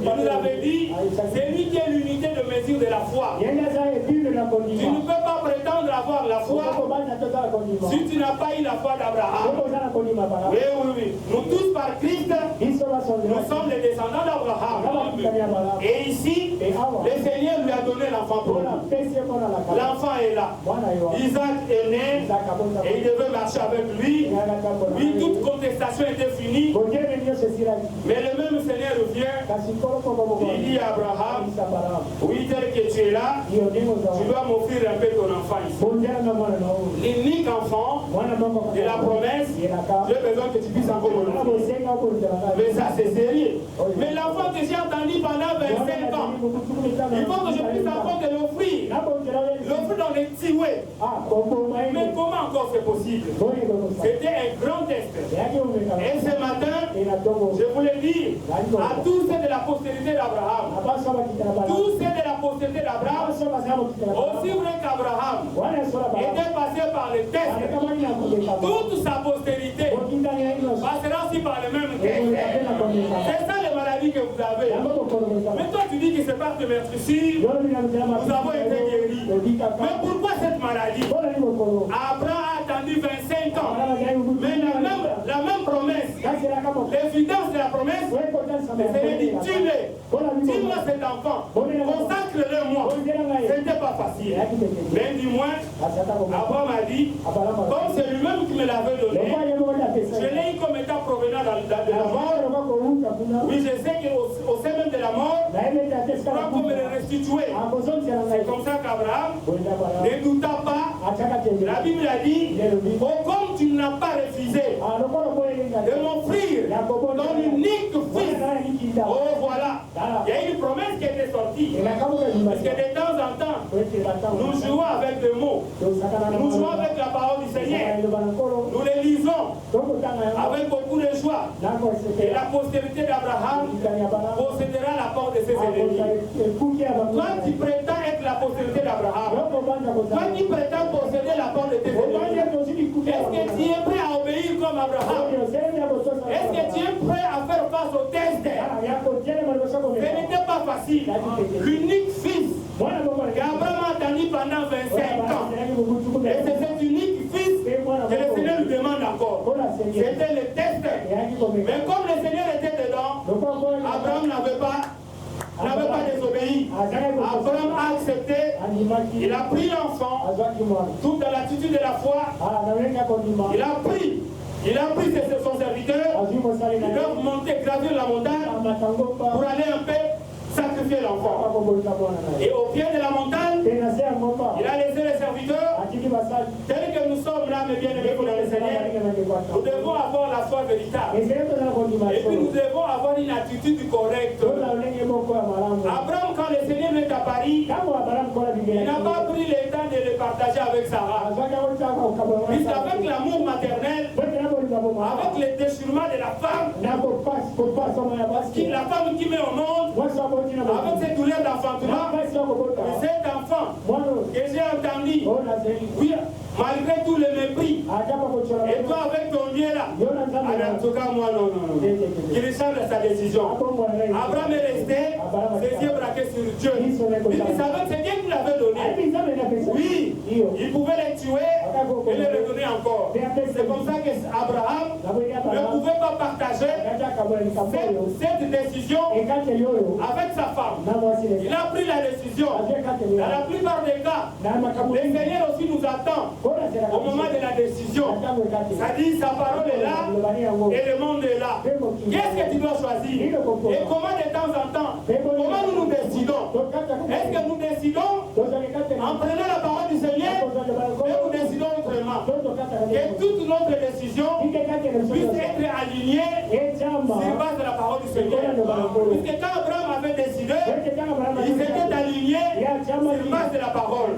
nous avait dit, c'est lui qui est l'unité de mesure de la foi. Tu ne peux pas prétendre avoir la foi si tu n'as pas eu la foi d'Abraham. Oui, oui, oui. Nous tous par Christ, nous sommes les descendants d'Abraham. Et ici, le Seigneur lui a donné l'enfant pour nous. L'enfant est là. Isaac est né et il devait marcher avec lui. Oui, toute contestation était finie. Mais le même Seigneur revient. Il dit à Abraham, oui, tel que tu es là, tu dois m'offrir un peu ton enfant ici. L'unique enfant de la promesse, j'ai besoin que tu puisses encore me l'offrir. Mais ça c'est sérieux. Mais l'enfant que j'ai entendu pendant 25 ans, il faut que je puisse encore te l'offrir. L'offrir dans les tiouets. Mais comment encore c'est possible? C'était un grand test. Et ce matin, je voulais dire à tous ceux de la postérité d'Abraham, tous ceux de la postérité d'Abraham, aussi vrai qu'Abraham était passé par le test, toute sa postérité passera aussi par le même test. C'est ça les maladies que vous avez. Mais toi tu dis que c'est par te mettre ici, nous avons été guéris. Mais pourquoi cette maladie? Abraham a attendu 25 ans. Mais la même promesse, l'évidence de la promesse, c'est dit tue-le cet enfant, consacre-le moi. Ce n'était pas facile. Mais du moins, Abraham a dit, comme c'est lui-même qui me l'avait donné, je l'ai eu comme état provenant de la mort. Oui, je sais qu'au sein même de la mort, il faudra qu'on me le restituer. C'est comme ça qu'Abraham ne douta pas. La Bible a dit, oh, comme tu n'as pas refusé de m'offrir ton unique fils. Oh voilà, il y a une promesse qui était sortie. Parce que de temps en temps, nous jouons avec des mots. Nous jouons avec la parole du Seigneur. Nous les lisons avec beaucoup de joie. Et la postérité d'Abraham possédera la porte de ses ennemis. Toi qui prétends être la postérité d'Abraham, toi qui prétends posséder la porte de tes ennemis, est-ce que tu es prêt à obéir comme Abraham? Est-ce que tu es prêt à faire face au test? Ce n'était pas facile. L'unique fils qu'Abraham a attendu pendant 25 ans. Et c'est cet unique fils que le Seigneur lui demande encore. C'était le test. Mais comme le Seigneur était dedans, Abraham n'avait pas désobéi. Abraham a accepté. Il a pris l'enfant, tout dans l'attitude de la foi. Il a pris son serviteur. Ils doivent monter, gravir la montagne pour aller un peu sacrifier l'enfant. Et au pied de la montagne, il a laissé les serviteurs. Tel que nous sommes là, mes bien-aimés, dans le Seigneur, nous devons avoir la foi véritable. Et puis nous devons avoir une attitude correcte. Abraham, quand le Seigneur est à Paris, il n'a pas pris le temps de le partager avec Sarah. Puisqu'avec l'amour maternel, avec le déchirement de la femme, la femme qui met au monde, avec cette douleur d'enfantement, cet enfant que j'ai entendu, oui, malgré tout le mépris, et toi avec ton Dieu là, en tout cas moi non. Il change sa décision. Abraham est resté, ses yeux braqués sur Dieu. Il savait que c'est Dieu qui l'avait donné. Oui, il pouvait les tuer et les redonner encore. C'est comme ça qu'Abraham ne pouvait pas partager cette décision avec sa femme. Il a pris la décision. Dans la plupart des cas, le Seigneur aussi nous attend au moment de la décision. Ça dit, sa parole est là et le monde est là. Qu'est-ce que tu dois choisir? Et comment de temps en temps, comment nous décidons? Est-ce que nous décidons en prenant la parole du Seigneur et nous décidons autrement? Que toute notre décision puisse être alignée sur base de la parole du Seigneur. Puisque quand Abraham avait décidé, il s'était aligné sur base de la parole.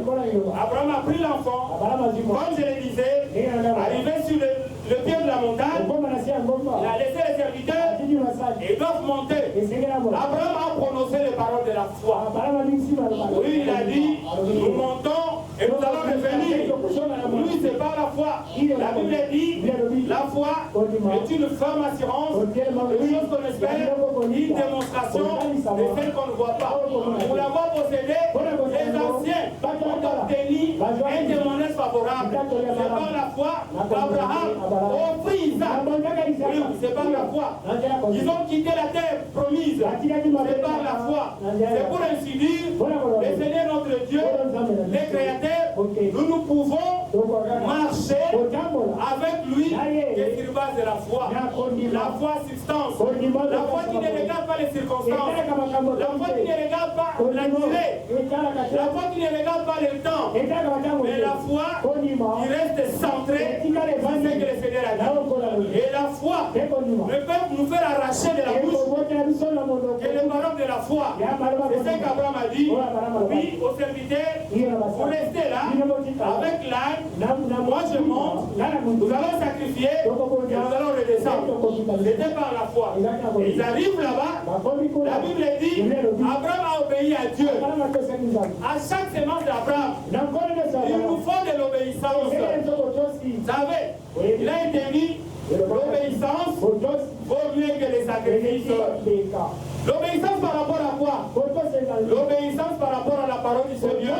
Abraham a pris l'enfant, comme je le disais, arrivé sur le pied de la montagne, il a laissé les serviteurs et ils doivent monter. Abraham a prononcé les paroles de la foi. Oui, il a dit, nous montons et nous allons revenir. Lui, c'est pas la foi. La Bible dit, la foi est une ferme assurance, une chose qu'on espère, une démonstration de celle qu'on ne voit pas. Pour l'avoir possédé, les anciens ont obtenu un témoignage favorable. C'est par la foi qu'Abraham offrit Isaac. Oui, c'est par la foi. Ils ont quitté la terre promise. C'est par la foi. C'est pour ainsi dire, le Seigneur notre Dieu, les créateurs, nous pouvons marcher avec lui et sur base de la foi. La foi substance. La foi qui ne regarde pas les circonstances. La foi qui ne regarde pas la durée. La foi qui ne regarde pas le temps. Mais la foi qui reste centrée c'est ce que le Seigneur a dit. Et la foi ne peut nous faire arracher de la bouche que les paroles de la foi. C'est ce qu'Abraham a dit. Oui, aux serviteurs, vous restez là avec l'âne. Moi je monte, nous allons sacrifier et nous allons redescendre. C'était par la foi. Et ils arrivent là-bas. La Bible dit Abraham a obéi à Dieu. À chaque semence d'Abraham, il nous faut de l'obéissance. Vous savez, il a été dit l'obéissance vaut mieux que les sacrifices. L'obéissance par rapport à quoi? L'obéissance par rapport à la parole du Seigneur.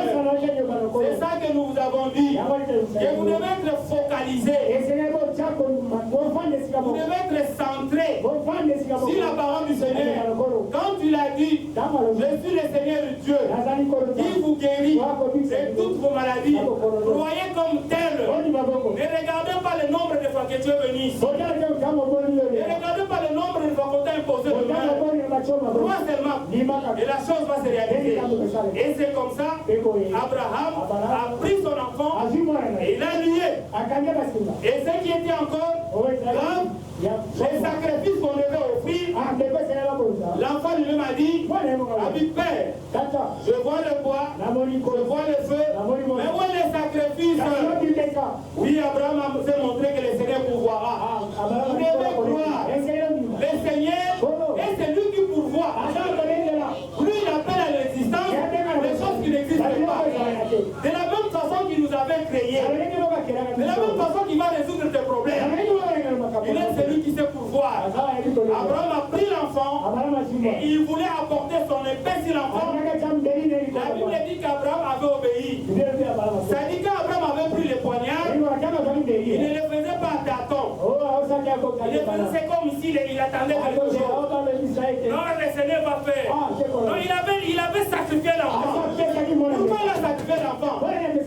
C'est ça que nous vous avons dit. Que vous devez être focalisé. Vous devez être centré sur la parole du Seigneur. Quand tu l'as dit, je suis le Seigneur Dieu qui vous guérit de toutes vos maladies. Croyez comme tel. Ne regardez pas le nombre de fois que tu es venu ici. Ne regardez pas le nombre de fois qu'on t'a imposé le mal. Crois seulement et la chose va se réaliser. Et c'est comme ça Abraham a pris son enfant et il l'a lié. Et ce qui était encore grave, les sacrifices qu'on devait offrir, l'enfant lui-même a dit, ami père, je vois le bois, je vois le feu, mais où est le sacrifice? Oui, Abraham s'est montré que le Seigneur pourvoira. Vous devez croire, le Seigneur, et c'est lui qui pourvoit. Lui, il appelle à l'existence des choses qui n'existent pas. De la même façon qu'il nous avait créés. De la même façon qu'il va résoudre tes problèmes. Il est celui qui sait pourvoir. Abraham a pris l'enfant et il voulait apporter son épée sur l'enfant. La Bible dit qu'Abraham avait obéi. Ça dit qu'Abraham avait pris le poignard. Il ne le faisait pas à tâtons. Il le faisait comme s'il attendait quelque chose. Non, le Seigneur va faire. Non, il avait sacrifié l'enfant. Pourquoi il a sacrifié l'enfant?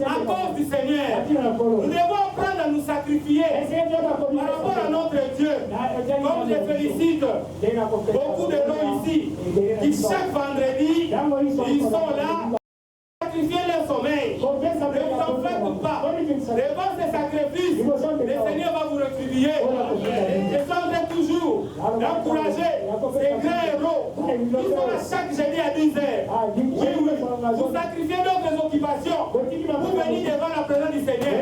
À cause du Seigneur. Nous devons apprendre à nous sacrifier par rapport à notre Dieu. Comme je félicite beaucoup de gens ici qui chaque vendredi, ils sont là. Sacrifier leur sommeil. Ne vous en faites pas. Devant ces sacrifices, le Seigneur va vous rétribuer. Je suis toujours d'encourager ces grands héros qui sont là chaque jeudi à 10h. Vous sacrifiez d'autres occupations pour venir devant la présence du Seigneur.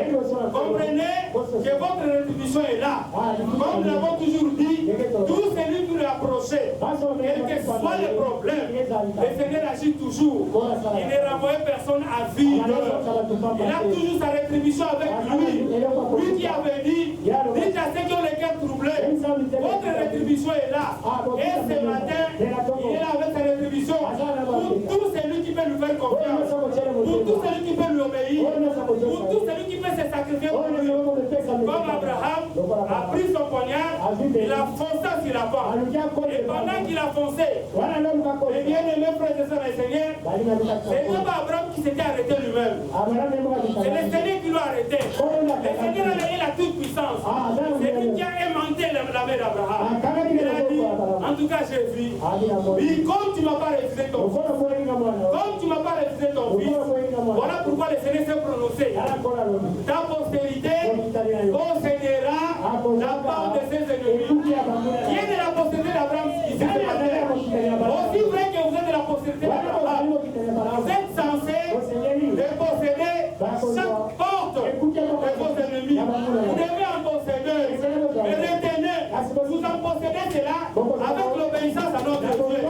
Comprenez que votre rétribution est là. Comme nous l'avons toujours dit, tout celui qui nous approche, quel que soit le problème, le Seigneur agit toujours. Il ne renvoie personne à vide. Il a toujours sa rétribution avec lui. Lui qui avait dit, dites à ceux qui ont les cœurs troublés, votre rétribution est là. Et ce matin, il est là avec sa rétribution pour tout celui qui peut lui faire confiance, pour tout celui qui peut lui obéir, pour tout celui qui peut se sacrifier pour lui. Comme Abraham a pris son poignard, il a foncé sur la porte. Et pendant qu'il a foncé, les bien-aimés frères et sœurs du Seigneur, ce n'est pas Abraham qui s'était arrêté lui-même. C'est le Seigneur qui l'a arrêté. Le Seigneur a la toute puissance. C'est lui qui a aimanté la main d'Abraham. Il a dit, en tout cas Jésus, oui, comme tu ne m'as pas refusé ton fils, comme tu ne m'as pas refusé ton fils, voilà pourquoi le Seigneur s'est prononcé. Ta postérité possédera la part de ses ennemis. Qui est de la postérité d'Abraham ici ce matin? Aussi vrai que vous êtes de la postérité d'Abraham, vous êtes censé posséder chaque porte de vos ennemis. Vous devez en posséder. Mais retenez, vous en possédez cela avec l'obéissance à notre Dieu.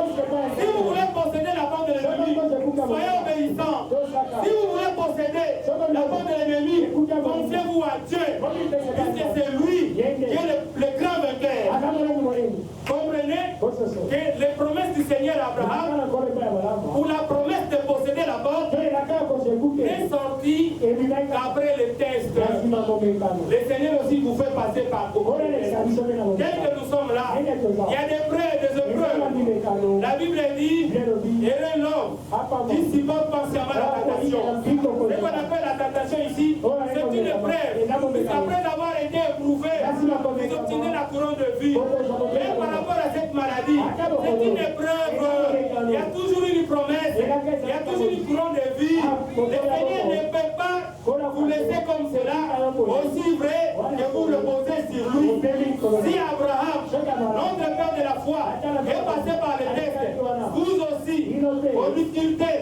Si vous voulez posséder la porte de l'ennemi, soyez obéissants. Si vous voulez posséder la porte de l'ennemi, confiez-vous à Dieu. Puisque c'est lui qui est le grand vainqueur. Comprenez que les promesses du Seigneur à Abraham, pour la promesse de posséder la porte, est sortie après les tests. Le Seigneur aussi vous fait passer par beaucoup. Dès que nous sommes là, il y a des preuves, des épreuves. La Bible dit, heureux l'homme qui supporte patiemment la tentation. Ce qu'on appelle la tentation ici, c'est une épreuve. Après avoir été éprouvé, vous obtenez la couronne de vie. Mais par rapport à cette maladie, c'est une épreuve. Il y a toujours une promesse, il y a toujours une couronne de vie. Le Seigneur ne peut pas vous laisser comme cela, aussi vrai que vous aux difficultés,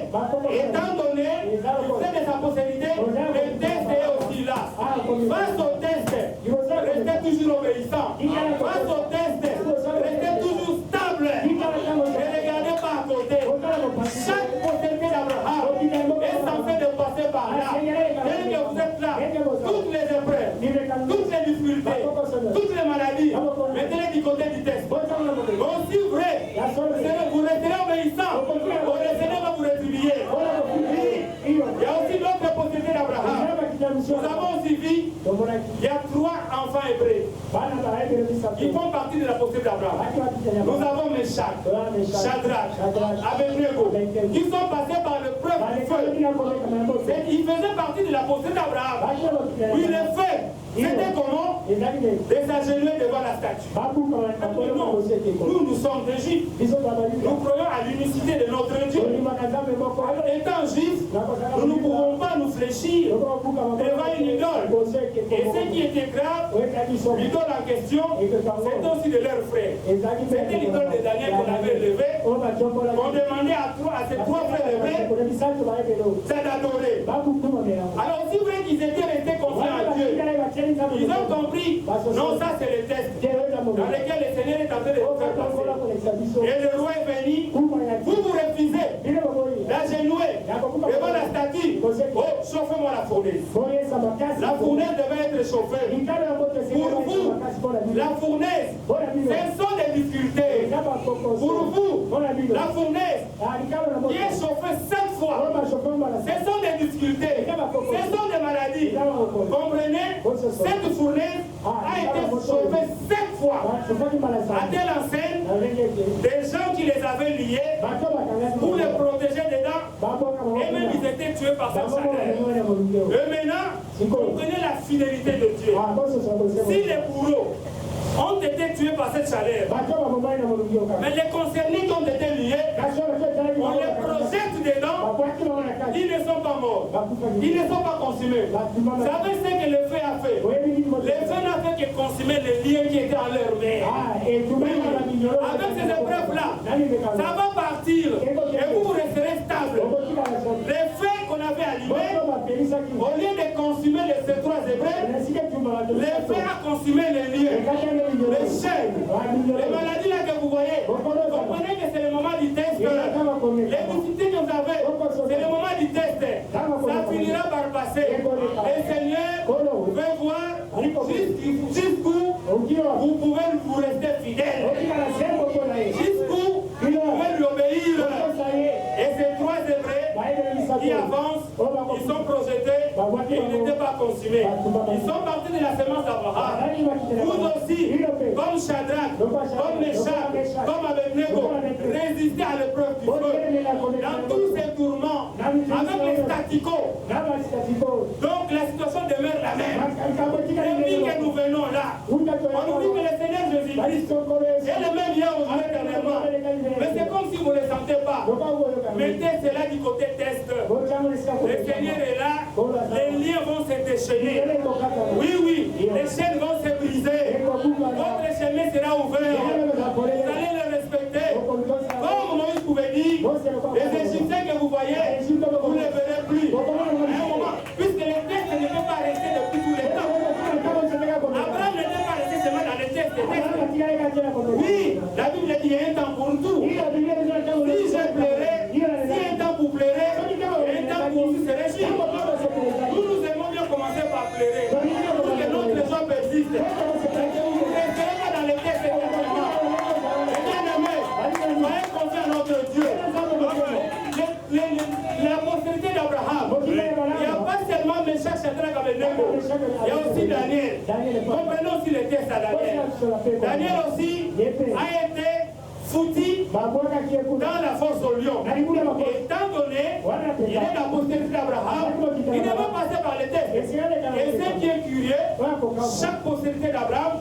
étant donné du fait de sa postérité, le test est aussi là. Face au test, restez toujours obéissant. Face au test, restez toujours stable. Ne regardez pas à côté. Chaque postérité d'Abraham est censée de passer par là. Dès que vous êtes là, toutes les épreuves, toutes les difficultés, toutes les maladies, mettez-les du côté du test. Aussi vrai, vous resterez obéissant, le Seigneur va vous rétribuer. Il y a aussi d'autres postérités d'Abraham. Nous avons aussi vu, il y a 3 enfants hébreux. Ils font partie de la postérité d'Abraham. Nous avons Meshach, Shadrach, Abednego, qui sont passés par le preuve du feu. Ils faisaient partie de la postérité d'Abraham. Oui, le feu, c'était comment? De s'agenouiller devant la statue. Nous sommes des Juifs. Nous croyons à l'unicité de notre Dieu. Étant juifs, nous ne pouvons pas nous fléchir devant une idole. Et ce qui était grave, l'idole en question, c'est aussi de leur frère. C'était l'idole de Daniel qu'on avait élevé. On demandait à ces 3 frères élevés d'adorer. Alors, si vous voulez qu'ils étaient restés confiants à Dieu, ils ont compris, non, ça c'est le test dans lequel le Seigneur est en train de faire passer. Et le roi est venu, vous refusez d'agenouiller devant la statue. Oh, chauffez-moi la fournaise. La fournaise devait être chauffée. Pour vous, la fournaise, ce sont des difficultés. Pour vous, la fournaise qui est chauffée 7 fois, ce sont des difficultés, ce sont des maladies. Comprenez? Cette fournaise a été chauffée 7 fois à telle enseigne des gens qui les avaient liés pour les protéger dedans, et même ils étaient tués par cette chaleur. Et maintenant, comprenez la fidélité de Dieu. Si les bourreaux ont été tués par cette chaleur, mais les concernés qui ont été liés, on les projette dedans, ils ne sont pas morts, ils ne sont pas consumés. Vous savez ce que le feu a fait? Le feu n'a fait que consumer les liens qui étaient en leur main. Avec ces épreuves-là, ça va partir et vous resterez stable. Les feux qu'on avait allumés, au lieu de consumer les 3 hébreux, le feu a consumé les liens, les chaînes, les maladies là que vous voyez. Comprenez que c'est le moment du test. Les difficultés que vous avez, c'est le moment du test. Ça finira par passer. Le Seigneur veut voir jusqu'où vous pouvez vous rester fidèle. Jusqu'où vous pouvez lui obéir. Et ces 3 hébreux qui avancent, ils sont projetés et ils n'étaient pas consumés. Ils sont partis de la semence d'Abraham. Vous aussi, comme Shadrach, comme Meshach, comme Abednego, résistez à l'épreuve du feu. Dans tous ces tourments, avec les staticos. Donc la situation demeure la même. Depuis que nous venons là, on nous dit que le Seigneur Jésus-Christ est le même hier aujourd'hui éternellement. Mais c'est comme si vous ne le sentez pas. Mettez cela du côté test. Le Seigneur est là, les liens vont se déchaîner. Oui, oui, les chaînes vont se briser. Votre chemin sera ouvert. Vous allez le respecter. Comme Moïse pouvait dire, les Égyptiens que vous voyez, vous ne les verrez plus. Puisque les tests ne peuvent pas rester depuis tout le temps. Abraham ne peut pas rester seulement dans les tests. Oui, la Bible dit qu'il y a un temps pour tout. Si je plairai, il y a un temps pour plairer, il y a un temps pour se réjouir. Nous aimons bien commencer par plairer pour que notre joie persiste. Ne resterez pas dans les tests éternellement. Bien-aimés, soyez confiants à notre Dieu. La postérité d'Abraham, il n'y a pas seulement Meshach, Shadrach, Abednego, il y a aussi Daniel. Comprenons aussi les tests à Daniel. Daniel aussi a été foutu dans la fosse au lion. Étant donné qu'il est la postérité d'Abraham, il ne va passer par les tests. Et ce qui est curieux, chaque postérité d'Abraham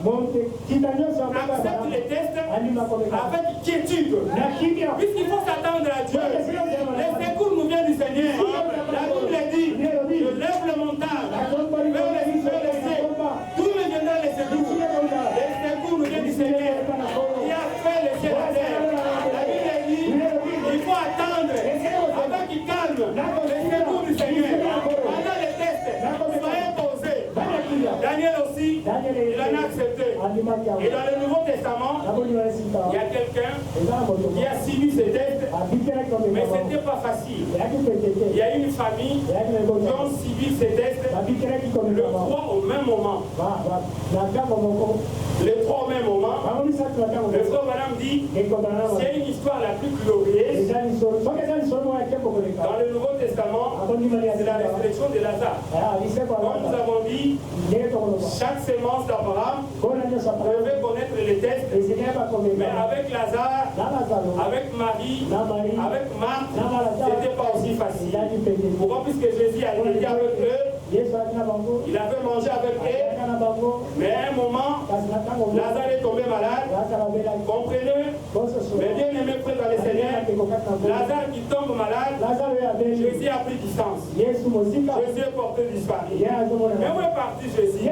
accepte les tests avec quiétude. Puisqu'il faut s'attendre à Dieu. Les secours nous viennent du Seigneur. La Bible dit, je lève le montagne vers les cieux. D'où me viendront les secours? Les secours nous viennent du Seigneur qui a fait les cieux et la terre. La Bible dit, il faut attendre Et dans le Nouveau Testament, il y a quelqu'un qui a suivi ce test, mais ce n'était pas facile. Il y a une famille qui ont suivi ce test, le 3 au même moment. Les 3 au même moment. Le frère Branham dit, c'est une histoire la plus glorieuse. Dans le Nouveau Testament, c'est la résurrection de Lazare. Comme nous avons dit, chaque sémence d'Abraham devait connaître les tests, mais avec Lazare, avec Marie, avec Marthe, c'était pas aussi facile. Pourquoi? Puisque Jésus a été avec eux, il avait mangé avec eux, mais à un moment, Lazare est tombé malade. Comprenez? Mais bien aimé frère dans le Seigneur, Lazare qui tombe malade, Jésus a pris distance. Jésus est porté disparu. Mais où est parti Jésus?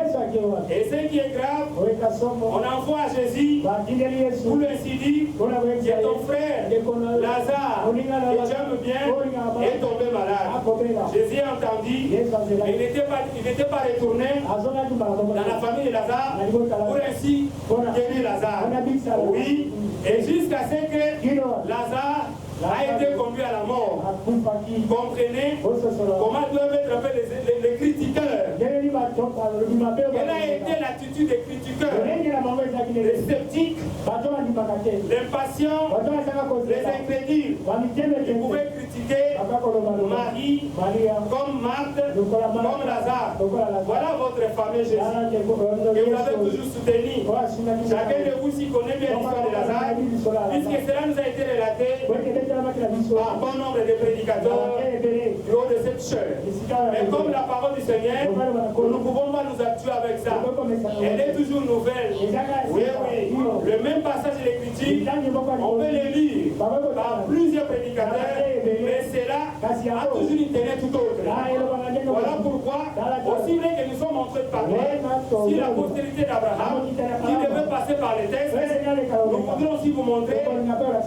Et ce qui est grave, on envoie à Jésus pour lui ainsi dire, qui est ton frère, Lazare, et tu aimes bien, est tombé malade. Jésus a entendu, mais il n'était pas retourné dans la famille de Lazare pour ainsi guérir Lazare. Oui, et jusqu'à ce que Lazare a été conduit à la mort. Comprenez comment doivent être faits les critiqueurs. Quelle a été l'attitude des critiqueurs? Les sceptiques, l'impatients, les incrédules. Ils pouvaient critiquer Marie comme Marthe, comme Lazare. Voilà votre fameux Jésus que vous avez toujours soutenu. Chacun de vous s'y connaît bien l'histoire de Lazare, puisque cela nous a été relaté par bon nombre de prédicateurs du haut de cette chair. Mais comme la parole du Seigneur, nous ne pouvons pas nous habituer avec ça. Elle est toujours nouvelle. Oui, oui. Le même passage de l'Écriture, on peut le lire par plusieurs prédicateurs, mais cela a toujours une tenue tout autre. Voilà pourquoi, aussi vrai que nous sommes en train de parler, si la postérité d'Abraham, qui devait passer par les textes, nous voudrons aussi vous montrer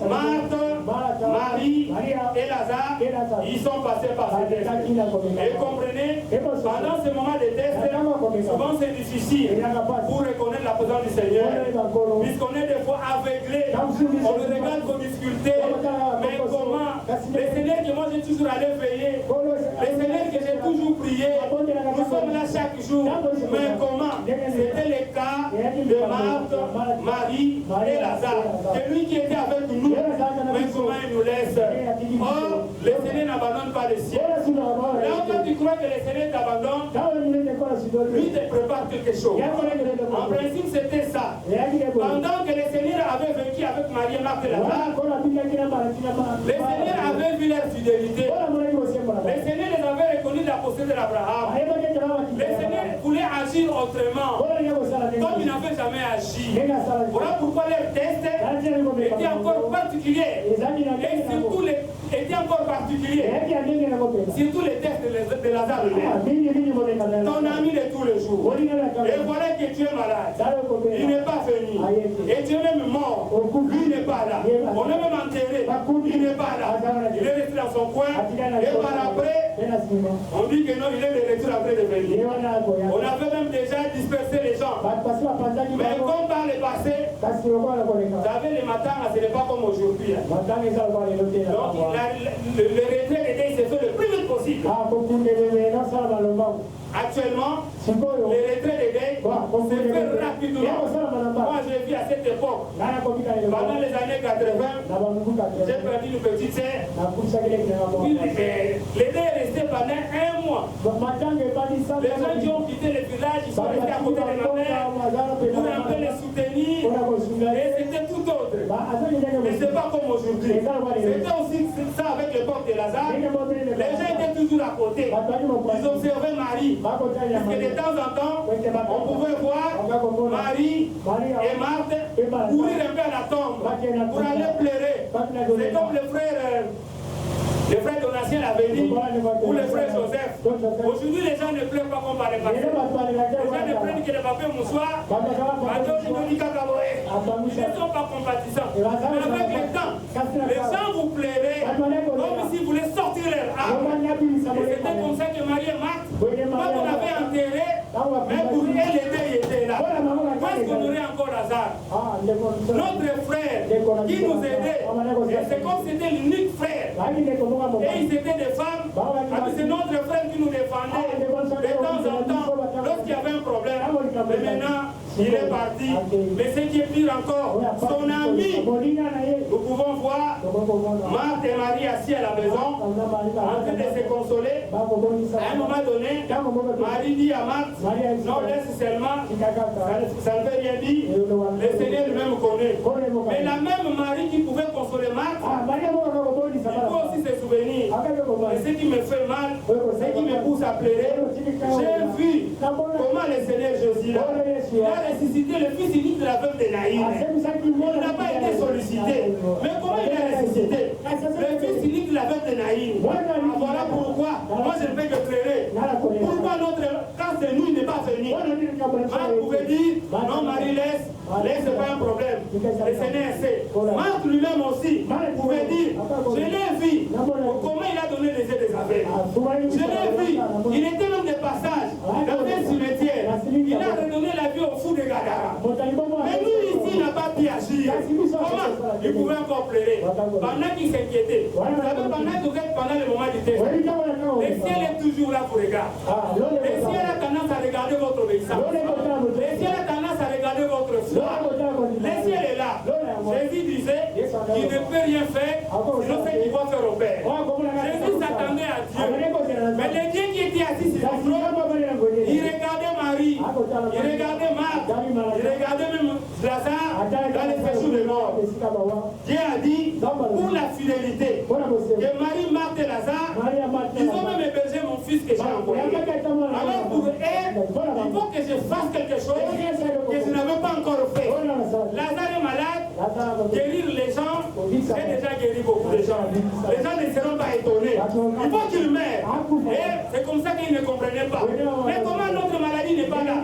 Marthe, Marie et Lazare, ils sont passés par ces tests. Et comprenez, pendant ce moment de tests, souvent c'est difficile pour reconnaître la présence du Seigneur, puisqu'on est des fois aveuglé, on ne regarde qu'aux difficultés, mais comment? Le Seigneur que moi j'ai toujours allé veiller, le Seigneur que j'ai toujours prié, nous sommes là chaque jour, mais comment? C'était le cas de Marthe, Marie et Lazare. C'est lui qui était avec nous, mais comment il nous laisse? Or, le Seigneur n'abandonne pas le ciel. Là, quand tu crois que le Seigneur t'abandonne, lui te prépare quelque chose. En principe, c'était ça. Pendant que le Seigneur avait vécu avec Marie et Marthe et Lazare, le Seigneur avait vu leur fidélité. Le Seigneur les avait reconnus de la postérité d'Abraham. Le Seigneur voulait agir autrement, comme il n'avait jamais agi. Voilà pourquoi leur test était encore particulier. Et surtout était encore particulier. Surtout les tests de Lazare. Ton ami de tous les jours. Et voilà que tu es malade. Il n'est pas venu. Et tu es même mort. Lui n'est pas là. On est même enterré. Il n'est pas là. Il est resté dans son coin. Et par après, on dit que non, il est de retour après de venir. On avait même déjà dispersé les gens. Mais comme par le passé, vous savez, les matins, ce n'est pas comme aujourd'hui. Donc, le retrait des c'est fait le plus vite possible. Actuellement, les retraits des deuils se fait rapidement. Moi, j'ai vu à cette époque, pendant les années 80, j'ai perdu une petite sœur. Les deuils est resté pendant un mois. Les gens qui ont quitté le village, ils sont restés à côté de ma mère pour un peu les soutenir. Et c'était tout autre. Mais ce n'est pas comme aujourd'hui. C'était aussi ça avec l'époque de Lazare. Les gens étaient toujours à côté. Ils observaient Marie. Parce que de temps en temps, on pouvait voir Marie et Marthe courir un peu à la tombe pour aller pleurer. C'est comme le frère Donatien l'avait dit, ou le frère Joseph. Aujourd'hui, les gens ne pleurent pas comme par le passé. Les gens ne prennent que le papier moussoir. Ils ne sont pas compatissants. Mais avec le temps, les gens vous pleurez comme si vous voulez sortir leur âme. Et c'était comme ça que Marie et Marthe, quand on avait enterré, mais pour elle, les deuils étaient là. Où est-ce qu'on aurait encore notre frère qui nous aidait, et c'est comme c'était l'unique frère, et ils étaient des femmes, c'est notre frère qui nous défendait de temps en temps lorsqu'il y avait un problème. Mais maintenant, il est parti. Mais ce qui est pire encore, son ami, nous pouvons voir Marthe et Marie assis à la maison, en train de se consoler. À un moment donné, Marie dit à Marthe, non, laisse seulement, ça ne veut rien dire, le Seigneur lui-même connaît. Mais la même Marie qui pouvait consoler Marthe, il faut aussi se souvenir. Et ce qui me fait mal, ce qui me pousse à pleurer, j'ai vu comment le Seigneur Jésus il a ressuscité le fils unique de la veuve de Naïm. Il n'a pas été sollicité. Mais comment il a ressuscité le fils unique de la veuve de Naïm? Voilà pourquoi moi je ne fais que pleurer. Pourquoi quand c'est nous, il n'est pas venu? Marc pouvait dire, non Marie, laisse pas un problème. Le Seigneur sait. Marc lui-même aussi pouvait dire, je l'ai vu. Comment il a donné les aides des aveugles? Je l'ai vu. Il était même des passages dans un cimetière. Il a redonné la vie au fou de Gadara. Mais nous ici, il n'a pas pu agir. Comment il pouvait encore pleurer? Pendant qu'il s'inquiétait. Vous savez, pendant le moment du test, le ciel est toujours là pour regarder. Le ciel a tendance à regarder votre obéissance. Le ciel a tendance à regarder votre foi. Le ciel est là. Jésus disait qu'il ne peut rien faire, sinon ce qu'il va faire au Père. Jésus s'attendait à Dieu. Mais le Dieu qui était assis sur son trône, il regardait Marie, il regardait Marthe, il regardait même Lazare dans les séjours de mort. Dieu a dit, pour la fidélité, que Marie, Marthe et Lazare, ils ont même hébergé mon fils que j'ai envoyé. Alors pour eux, il faut que je fasse quelque chose que je n'avais pas encore fait. Lazare est malade, guérir les gens, j'ai déjà guéri beaucoup de gens. Les gens ne seront pas étonnés. Il faut qu'il meure. Et c'est comme ça qu'ils ne comprenaient pas. Mais comment notre maladie n'est pas là?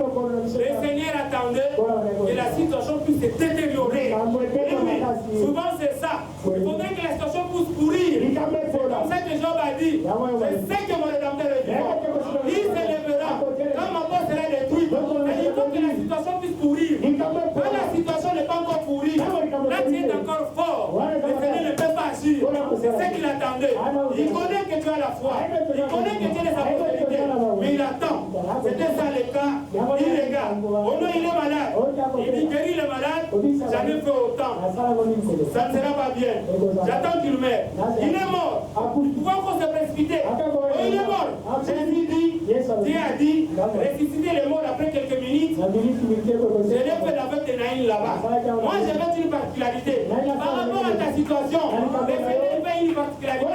Le Seigneur attendait que la situation puisse se détériorer. Et oui, souvent c'est ça. Il faudrait que la situation puisse pourrir. C'est comme ça que Job a dit, je sais que mon Rédempteur est vivant. Il s'élèvera quand ma peau sera détruite. Mais il faut que la situation puisse pourrir. Quand la situation n'est pas encore pourrie, là tu es encore fort. Le Seigneur ne peut pas agir. C'est ce qu'il attendait. Il connaît que tu as la foi. Il connaît que tu as les apostolités. Mais il attend. C'était ça le cas. Il regarde. Oh non, il est malade. Il dit guéris le malade. J'en ai fait autant. Ça ne sera pas bien. J'attends qu'il meure. Il est mort. Pourquoi il faut se précipiter? Oh, il est mort. Jésus dit, Dieu a dit, ressusciter les morts après quelques minutes. Je l'ai fait avec des naïns là-bas. Moi, j'ai fait une particularité. Par rapport à ta situation, le Seigneur fait une particularité.